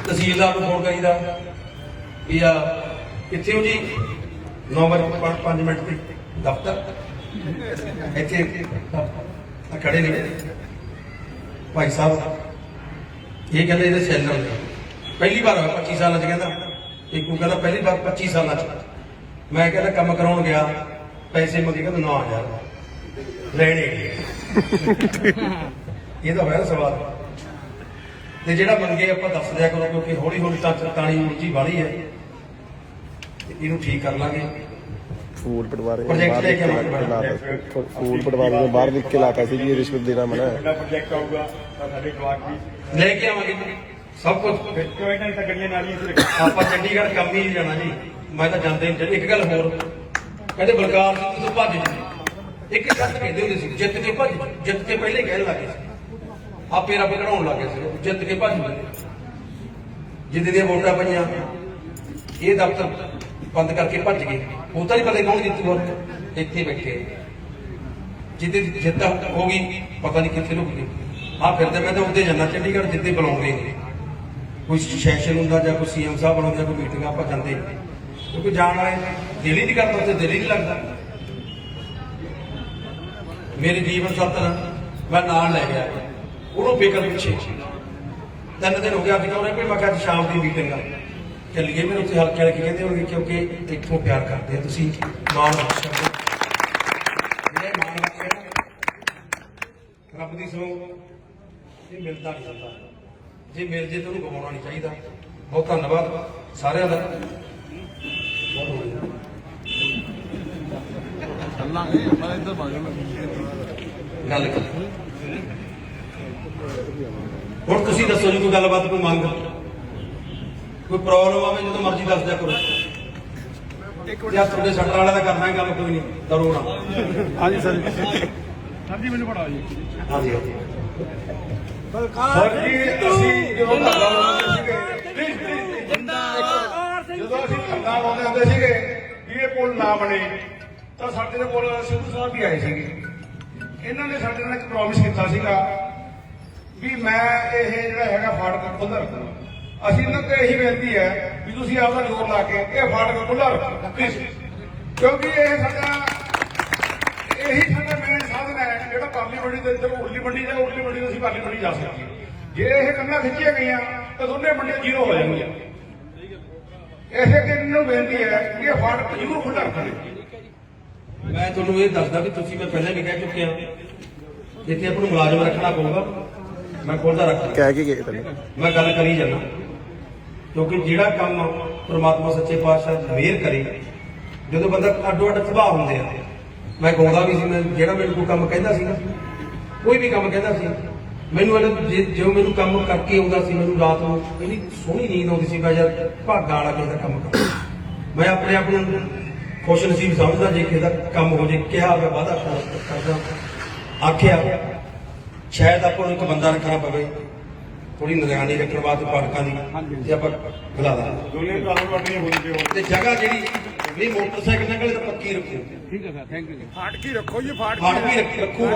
ਤਹਿਸੀਲਦਾਰ ਨੂੰ ਫੋਨ ਕਰੀਦਾ ਵੀ ਆ ਕਿੱਥੇ ਹੋ ਜੀ, 9:05 ਤੇ ਦਫ਼ਤਰ ਇੱਥੇ ਖੜੇ ਨੇ ਭਾਈ ਸਾਹਿਬ। ਇਹ ਕਹਿੰਦੇ ਇਹਦੇ ਸੈਲਰ ਨੇ ਪਹਿਲੀ ਵਾਰ ਹੋਇਆ 25 ਸਾਲਾਂ ਚ। ਕਹਿੰਦਾ ਇੱਕ ਉਹ ਕਹਿੰਦਾ ਪਹਿਲੀ ਵਾਰ 25 ਸਾਲਾਂ ਚ। ਮੈਂ ਕਹਿੰਦਾ ਕੰਮ ਕਰਾਉਣ ਗਿਆ, ਪੈਸੇ ਮੰਗੇ, ਕਹਿੰਦਾ 9000 ਲੈਣੇ। ਇਹ ਤਾਂ ਹੋਇਆ ਸਵਾਲ। ਤੇ ਜਿਹੜਾ ਮੰਗੇ ਆਪਾਂ ਦੱਸ ਦਿਆ ਕਰੋ, ਕਿਉਂਕਿ ਹੌਲੀ ਹੌਲੀ ਤਾਂ ਤਾਣੀ ਉਲਝੀ ਵਾਲੀ ਹੈ, ਇਹਨੂੰ ਠੀਕ ਕਰ ਲਾਂਗੇ। ਫੂਲ ਪਟਵਾਰੇ ਪ੍ਰੋਜੈਕਟ ਲੈ ਕੇ ਫੂਲ ਪਟਵਾਰੇ ਨੇ ਬਾਹਰ ਲਿਖ ਕੇ ਲਾਤਾ ਸੀ ਜੀ ਰਿਸ਼ਵਤ ਦੇਣਾ ਮਨਾ। ਪ੍ਰੋਜੈਕਟ ਆਊਗਾ ਤਾਂ ਸਾਡੇ ਜਵਾਕ ਵੀ ਲੈ ਕੇ ਆਵਾਂਗੇ ਸਭ ਕੁਝ। ਇਹਨਾਂ ਤਾਂ ਗੱਡੀਆਂ ਨਾਲੀਆਂ ਆਪਾਂ ਚੰਡੀਗੜ੍ਹ ਕੰਮ ਹੀ ਨਹੀਂ ਜਾਣਾ ਜੀ, ਮੈਂ ਤਾਂ ਜਾਂਦੇ ਨਹੀਂ। ਇੱਕ ਗੱਲ ਹੋਰ, ਕਹਿੰਦੇ ਬਲਕਾਰ ਸਿੰਘ ਤੋਂ ਭੱਜ ਜੀ। ਇੱਕ ਸ਼ਰਤ ਕਹਿੰਦੇ ਹੁੰਦੇ ਸੀ, ਜਿੱਤ ਕੇ ਭੱਜ। ਜਿੱਤ ਕੇ ਪਹਿਲੇ ਕਹਿਣ ਲੱਗੇ ਸੀ, ਆਪੇ ਰੱਬ ਕਢਾਉਣ ਲੱਗੇ ਸੀ, ਜਿੱਤ ਕੇ ਭੱਜ। ਜਿੱਦੇ ਦੀਆਂ ਵੋਟਾਂ ਪਈਆਂ, ਇਹ ਦਫ਼ਤਰ ਬੰਦ ਕਰਕੇ ਭੱਜ ਗਏ। ਉਹ ਤਾਂ ਨਹੀਂ ਪਤਾ ਕੌਣ ਜਿੱਤੂ, ਇੱਥੇ ਬੈਠੇ। ਜਿੱਦੇ ਜਿੱਤ ਹੋ ਗਈ, ਪਤਾ ਨਹੀਂ ਕਿੱਥੇ ਲੁਕ ਗਏ। ਆ ਫਿਰਦੇ ਮੈਂ ਤਾਂ ਉੱਤੇ ਜਾਂਦਾ ਚੰਡੀਗੜ੍ਹ, ਜਿੱਦੇ ਬੁਲਾਉਂਦੇ ਨੇ। ਕੋਈ ਸੈਸ਼ਨ ਹੁੰਦਾ ਜਾਂ ਕੋਈ ਸੀਐਮ ਸਾਹਿਬ ਬਣਾਉਂਦੇ, ਕੋਈ ਮੀਟਿੰਗ ਆਪਾਂ ਜਾਂਦੇ, ਕਿਉਂਕਿ ਜਾਣ ਵਾਲੇ ਦਿਲ ਹੀ ਨਹੀਂ ਕਰਦਾ, ਉੱਥੇ ਦਿਲ ਹੀ ਨਹੀਂ ਲੱਗਦਾ। ਮੇਰੇ ਜੀਵਨ ਸਾਥਣ ਮੈਂ ਨਾਲ ਲੈ ਗਿਆ, ਉਹਨੂੰ ਫਿਕਰ ਪਿੱਛੇ 3 ਦਿਨ ਹੋ ਗਿਆ। ਅੱਜ ਕਹਿੰਦੇ ਵੀ ਮੈਂ ਕਿਹਾ ਅੱਜ ਸ਼ਾਮ ਦੀ ਮੀਟਿੰਗ ਆ, ਚੱਲੀਏ। ਮੈਨੂੰ ਉੱਥੇ ਹਲਕੇ ਵਾਲੇ ਕਹਿੰਦੇ ਹੋਣਗੇ ਕਿਉਂਕਿ ਇੱਥੋਂ ਪਿਆਰ ਕਰਦੇ ਆ ਤੁਸੀਂ, ਮਾਣ ਬਖਸ਼ੋ। ਜਿਹੜੇ ਮਾਣ ਬਖਸ਼ੇ ਰੱਬ ਦੀ ਸੋ ਇਹ ਮਿਲਦਾ ਨਹੀਂ ਹੁੰਦਾ, ਜੇ ਮਿਲ ਜੇ ਤਾਂ ਉਹਨੂੰ ਗਵਾਉਣਾ ਨਹੀਂ ਚਾਹੀਦਾ। ਬਹੁਤ ਧੰਨਵਾਦ ਸਾਰਿਆਂ ਦਾ। ਗੱਲ ਹੁਣ ਤੁਸੀਂ ਦੱਸੋ ਜੀ, ਕੋਈ ਗੱਲਬਾਤ, ਕੋਈ ਮੰਗ, ਕੋਈ ਪ੍ਰੋਬਲਮ ਆਵੇ ਜਦੋਂ ਮਰਜ਼ੀ ਦੱਸ ਦਿਆ ਕਰੋ। ਜਾਂ ਤੁਹਾਡੇ ਸੱਟਰ ਵਾਲੇ ਦਾ ਕਰਨਾ ਗੱਲ, ਕੋਈ ਨਹੀਂ, ਕਰੋ ਨਾ। ਹਾਂਜੀ ਸਰ ਜੀ ਮੈਨੂੰ ਪੜਾਓ ਜੀ। ਹਾਂਜੀ ਹਾਂਜੀ ਸਰ ਜੀ, ਅਸੀਂ ਜਦੋਂ ਧਰਨਾ ਲਾਉਂਦੇ ਸੀਗੇ, ਜਦੋਂ ਅਸੀਂ ਧਰਨਾ ਲਾਉਂਦੇ ਹੁੰਦੇ ਸੀਗੇ ਵੀ ਇਹ ਪੁਲ ਨਾ ਬਣੇ, ਤਾਂ ਸਾਡੇ ਦੇ ਕੋਲ ਸਿੱਧੂ ਸਾਹਿਬ ਵੀ ਆਏ ਸੀਗੇ। ਇਹਨਾਂ ਨੇ ਸਾਡੇ ਨਾਲ ਇੱਕ ਪ੍ਰੋਮਿਸ ਕੀਤਾ ਸੀਗਾ ਵੀ ਮੈਂ ਇਹ ਜਿਹੜਾ ਹੈਗਾ ਫਾਟਕ ਖੁੱਲ੍ਹਾ ਰੱਖੂਗਾ। ਅਸੀਂ ਇਹਨਾਂ ਤੋਂ ਇਹੀ ਬੇਨਤੀ ਹੈ ਵੀ ਤੁਸੀਂ ਆਪਦਾ ਜ਼ੋਰ ਲਾ ਕੇ ਇਹ ਫਾਟਕ ਖੁੱਲ੍ਹਾ ਰੱਖੋ ਪਲੀਜ਼, ਕਿਉਂਕਿ ਇਹ ਸਾਡਾ ਇਹੀ ਸਾਡਾ ਮੇਨ ਸਾਧਨ ਹੈ ਜਿਹੜਾ ਪਰਲੀ ਮੰਡੀ ਦੇ ਇੱਧਰ ਉਰਲੀ ਮੰਡੀ ਜਾਂ ਉਰਲੀ ਮੰਡੀ ਤੋਂ ਅਸੀਂ ਪਰਲੀ ਮੰਡੀ ਜਾ ਸਕੀਏ। ਜੇ ਇਹ ਕੰਨਾਂ ਖਿੱਚੀਆਂ ਗਈਆਂ ਤਾਂ ਦੋਨੇ ਮੰਡੀਆਂ ਜ਼ੀਰੋ ਹੋ ਜਾਣਗੀਆਂ। ਇਸੇ ਕਰਕੇ ਇਹਨਾਂ ਨੂੰ ਬੇਨਤੀ ਹੈ ਕਿ ਇਹ ਫਾਟਕ ਜ਼ਰੂਰ ਖੁੱਲ੍ਹਾ ਰੱਖਣ। ਮੈਂ ਤੁਹਾਨੂੰ ਇਹ ਦੱਸਦਾ ਵੀ ਤੁਸੀਂ, ਮੈਂ ਪਹਿਲਾਂ ਵੀ ਕਹਿ ਚੁੱਕਿਆ, ਇੱਥੇ ਆਪਾਂ ਨੂੰ ਮੁਲਾਜ਼ਮ ਰੱਖਣਾ ਪਊਗਾ। ਮੈਂ ਖੁੱਲ੍ਹਾ ਰੱਖਣਾ, ਕਹਿ ਕੇ ਗਏ ਤੈਨੂੰ। ਮੈਂ ਗੱਲ ਕਰੀ ਜਾਂਦਾ, ਕਿਉਂਕਿ ਜਿਹੜਾ ਕੰਮ ਪ੍ਰਮਾਤਮਾ ਸੱਚੇ ਪਾਤਸ਼ਾਹ ਮਿਹਰ ਕਰੇ, ਜਦੋਂ ਬੰਦਾ ਅੱਡੋ ਅੱਡ ਸੁਭਾਅ ਹੁੰਦੇ ਆ। ਮੈਂ ਗਾਉਂਦਾ ਵੀ ਸੀ, ਮੈਂ ਜਿਹੜਾ ਮੈਨੂੰ ਕੋਈ ਕੰਮ ਕਹਿੰਦਾ ਸੀ ਨਾ, ਕੋਈ ਵੀ ਕੰਮ ਕਹਿੰਦਾ ਸੀ, ਮੈਨੂੰ ਜੋ ਮੈਨੂੰ ਕੰਮ ਕਰਕੇ ਆਉਂਦਾ ਸੀ, ਮੈਨੂੰ ਰਾਤ ਨੂੰ ਇੰਨੀ ਸੋਹਣੀ ਨੀਂਦ ਆਉਂਦੀ ਸੀ। ਮੈਂ ਯਾਰ ਭਾਗਾਂ ਵਾਲਾ ਕਿਸੇ ਦਾ ਕੰਮ ਕਰ, ਮੈਂ ਆਪਣੇ ਆਪ ਨੂੰ ਖੁਸ਼ ਨਸੀਬ ਸਮਝਦਾ ਜੇ ਕਿਸੇ ਦਾ ਕੰਮ ਹੋ ਜੇ। ਕਿਹਾ ਮੈਂ ਵਾਅਦਾ ਕਰਦਾ, ਆਖਿਆ ਸ਼ਾਇਦ ਆਪਾਂ ਨੂੰ ਇੱਕ ਬੰਦਾ ਰੱਖਣਾ ਪਵੇ ਥੋੜੀ ਨਿਗਰਾਨੀ ਰੱਖਣ ਵਾਸਤੇ ਪਾਠਕਾਂ ਦੀ, ਤੇ ਆਪਾਂ ਬੁਲਾ ਦਾਂਗੇ ਦੋਨੇ ਕਾਰਨ ਵਾਟੀਆਂ ਹੋਣਗੇ ਤੇ ਜਗ੍ਹਾ ਜਿਹੜੀ ਨਹੀਂ ਮੋਟਰਸਾਈਕਲ ਨਿਕਲੇ ਤਾਂ ਪੱਕੀ ਰੱਖੋ। ਠੀਕ ਹੈ ਸਰ, ਥੈਂਕ ਯੂ ਜੀ। ਫਾਟਕੀ ਰੱਖੋ ਜੀ, ਫਾਟਕੀ ਰੱਖੋ।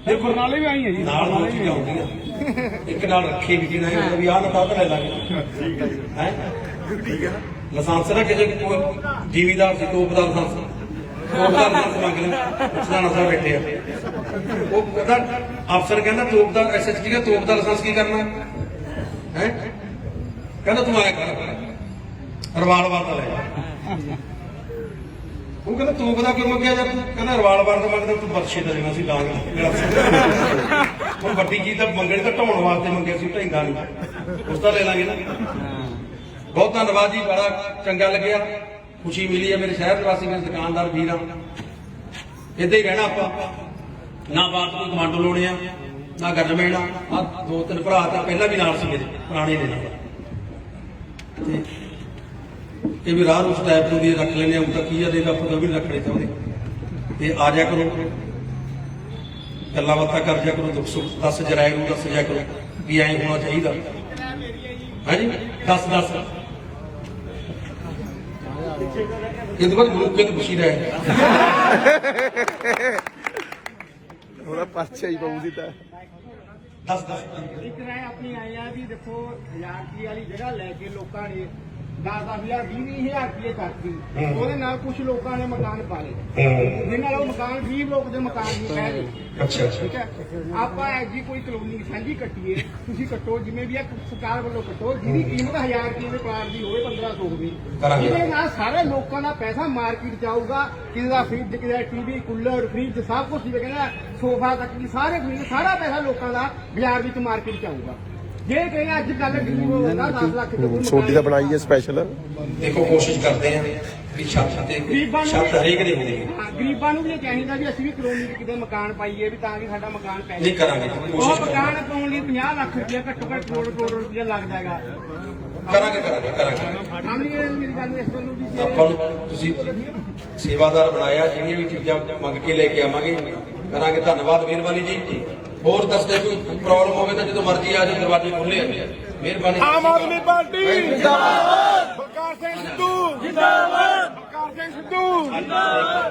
ਦੇਖੋ ਨਾਲੇ ਵੀ ਆਈ ਹੈ ਜੀ, ਨਾਲ ਦੋ ਚੀਜ਼ਾਂ ਆਉਂਦੀਆਂ, ਇੱਕ ਨਾਲ ਰੱਖੇ ਵੀ ਨਾ ਇਹ ਵੀ ਆਹ ਨਾ ਤਾਂ ਲੈ ਲਾਂਗੇ। ਠੀਕ ਹੈ ਜੀ, ਹੈ ਠੀਕ ਹੈ। ਲਾਇਸੈਂਸ ਨਾ ਕਿਸੇ ਕੋਈ ਜ਼ਿਮੀਦਾਰ ਸੀ, ਤੋਪ ਦਾ ਲਾਇਸੈਂਸ, ਤੋਪ ਦਾ ਲਾਇਸੈਂਸ ਮੰਗ ਲੈ, ਉਸਦਾ ਨਸਾ ਬੈਠੇ ਆ। ਉਹ ਕਹਿੰਦਾ, ਅਫਸਰ ਕਹਿੰਦਾ ਤੋਪ ਦਾ, SSG ਦਾ ਤੋਪ ਦਾ ਲਾਇਸੈਂਸ ਕੀ ਕਰਨਾ ਹੈ? ਕਹਿੰਦਾ ਤੂੰ ਆਇਆ ਕਰ, ਰਿਵਾਲਵਰ ਦਾ ਲੈ ਜਾ। ਉਹ ਕਹਿੰਦਾ ਤੋਪ ਦਾ ਕਿਉਂ ਮੰਗਿਆ ਯਾਰ? ਕਹਿੰਦਾ ਰਿਵਾਲਵਰ ਦਾ ਮੰਗਦਾ, ਤੂੰ ਬਰਸ਼ੇ ਦਾ ਦੇਣਾ ਸੀ ਲਾਂਗ। ਹੁਣ ਵੱਡੀ ਚੀਜ਼ ਤਾਂ ਮੰਗਣੀ ਤਾਂ ਢਾਉਣ ਵਾਸਤੇ ਮੰਗਿਆ ਸੀ, ਢਾਈਂਦਾ ਨਹੀਂ, ਉਸ ਦਾ ਲੈ ਲਾਂਗੇ ਨਾ। ਬਹੁਤ ਧੰਨਵਾਦ ਜੀ, ਬੜਾ ਚੰਗਾ ਲੱਗਿਆ, ਖੁਸ਼ੀ ਮਿਲੀ ਹੈ ਮੇਰੇ ਸ਼ਹਿਰ ਨਿਵਾਸੀ, ਮੇਰੇ ਦੁਕਾਨਦਾਰ ਵੀਰਾਂ। ਇੱਦਾਂ ਹੀ ਰਹਿਣਾ ਆਪਾਂ, ਨਾ ਬਾਤ ਕੋਈ ਕਮਾਂਡੋ ਲਾਉਣੇ ਆ, ਨਾ ਗੱਜਮੈਣ ਆ। ਦੋ ਤਿੰਨ ਭਰਾ ਤਾਂ ਪਹਿਲਾਂ ਵੀ ਨਾਲ ਸੀ ਮੇਰੇ, ਪੁਰਾਣੇ ਨੇ ਨਾਲ। ਤੇ ਇਹ ਵੀ ਰਾਹ ਨੂੰ ਸਟੈਪ ਨੂੰ ਵੀ ਰੱਖ ਲੈਂਦੇ, ਹੁਣ ਤਾਂ ਕੀ ਆ, ਦੇਖ ਆਪਾਂ ਤਾਂ ਵੀ ਰੱਖਣੇ ਚਾਹੁੰਦੇ। ਤੇ ਆ ਜਾ ਕਰੋ, ਗੱਲਾਂ ਬਾਤਾਂ ਕਰ ਜਾ ਕਰੋ, ਦੁੱਖ ਸੁੱਖ ਦੱਸ ਜਰਾਏ ਨੂੰ ਦੱਸ ਜਾ ਕਰੋ ਵੀ ਐਂ ਹੋਣਾ ਚਾਹੀਦਾ। ਹਾਂਜੀ ਦੱਸ ਇਹ ਤੋਂ ਬਾਅਦ ਮੌਕੇ ਤੇ ਖੁਸ਼ੀ ਰਹੇ। ਉਹਦਾ ਪਰਚਾ ਹੀ ਪਊ ਸੀ ਤਾਂ। ਦੱਸ ਇੱਕ ਰਾਏ ਆਪਣੀ ਆਈ ਆ ਵੀ ਦੇਖੋ 1000 ਰੁਪਏ ਵਾਲੀ ਜਗ੍ਹਾ ਲੈ ਕੇ ਲੋਕਾਂ ਨੇ 10,000 20,000 ਰੁਪਏ ਕਰਤੀ, ਉਹਦੇ ਨਾਲ ਕੁਝ ਲੋਕਾਂ ਨੇ ਮਕਾਨ ਪਾ ਲਏ, ਜਿਹਦੇ ਨਾਲ ਉਹ ਮਕਾਨ 20 ਲੋਕ ਦੇ ਮਕਾਨ ਨਹੀਂ ਪੈ ਗਏ। ਅੱਛਾ ਠੀਕ ਹੈ, ਆਪਾਂ ਐਜੀ ਕੋਈ ਕਲੋਨੀ ਸਾਂਝੀ ਕੱਟੀਏ, ਤੁਸੀਂ ਕੱਟੋ ਜਿਵੇਂ ਵੀ ਆ, ਸਰਕਾਰ ਵੱਲੋਂ ਕੱਟੋ, ਜਿਹਦੀ ਕੀਮਤ 1000 ਰੁਪਏ ਦੇ ਪਲਾਟ ਦੀ ਹੋਵੇ, 1500 ਹੋਵੇ। ਇਹਦੇ ਨਾਲ ਸਾਰੇ ਲੋਕਾਂ ਦਾ ਪੈਸਾ ਮਾਰਕੀਟ ਚ ਆਊਗਾ। ਕਿਸੇ ਦਾ ਫ੍ਰਿਜ, ਕਿਸੇ ਦਾ TV, ਕੂਲਰ, ਫ੍ਰਿਜ ਸਭ ਕੁਝ, ਜਿਵੇਂ ਕਹਿੰਦਾ ਸੋਫਾ ਤੱਕ ਵੀ ਸਾਰੇ ਖਰੀਦ, ਸਾਰਾ ਪੈਸਾ ਲੋਕਾਂ ਦਾ ਬਾਜ਼ਾਰ ਵਿੱਚ ਮਾਰਕੀਟ ਚ ਆਊਗਾ। ਜੇ ਕਹਿੰਦੇ ਅੱਜ ਕੱਲ੍ਹ ਗਰੀਬ ਹੋਊਗਾ 10 ਲੱਖ ਦੇ ਛੋਟੀ ਦਾ ਬਣਾਈ ਹੈ ਸਪੈਸ਼ਲ। ਦੇਖੋ ਕੋਸ਼ਿਸ਼ ਕਰਦੇ ਆ ਵੀ ਛੱਤ ਤੇ ਛੱਤ ਹਰੇਕ ਦੇ ਹੁੰਦੀ ਹੈ। ਹਾਂ, ਗਰੀਬਾਂ ਨੂੰ ਵੀ ਇਹ ਚਾਹੀਦਾ ਵੀ ਅਸੀਂ ਵੀ ਕਲੋਨੀ ਚ ਕਿਤੇ ਮਕਾਨ ਪਾਈਏ, ਵੀ ਤਾਂ ਕਿ ਸਾਡਾ ਮਕਾਨ ਪੈ ਨਹੀਂ ਕਰਾਂਗੇ, ਉਹ ਕੋਸ਼ਿਸ਼ ਮਕਾਨ ਪਾਉਣ ਲਈ 50 ਲੱਖ ਰੁਪਇਆ ਘੱਟੋ ਘੱਟ ਕਰੋੜ ਰੁਪਇਆ ਲੱਗਦਾ ਹੈਗਾ। ਕਰਾਂਗੇ। ਸਾਹਮਣੇ ਮੇਰੀ ਗੱਲ ਇਸ ਵੱਲੋਂ ਵੀ ਆਪਾਂ ਨੂੰ ਤੁਸੀਂ ਸੇਵਾਦਾਰ ਬਣਾਇਆ, ਜਿਹੜੀਆਂ ਵੀ ਚੀਜ਼ਾਂ ਮੰਗ ਕੇ ਲੈ ਕੇ ਆਵਾਂਗੇ, ਕਰਾਂਗੇ। ਧੰਨਵਾਦ, ਮਿਹਰਬਾਨੀ ਜੀ। ਹੋਰ ਦੱਸਦੇ ਕੋਈ ਪ੍ਰੋਬਲਮ ਹੋਵੇ ਤਾਂ ਜਦੋਂ ਮਰਜ਼ੀ ਆ ਜਾਓ, ਦਰਵਾਜ਼ੇ ਖੁੱਲੇ ਆ। ਮਿਹਰਬਾਨੀ। ਆਮ ਆਦਮੀ ਪਾਰਟੀ ਜਿੰਦਾਬਾਦ, ਬਲਕਾਰ ਸਿੰਘ ਸਿੱਧੂ ਜਿੰਦਾਬਾਦ, ਬਲਕਾਰ ਸਿੰਘ ਸਿੱਧੂ ਜਿੰਦਾਬਾਦ।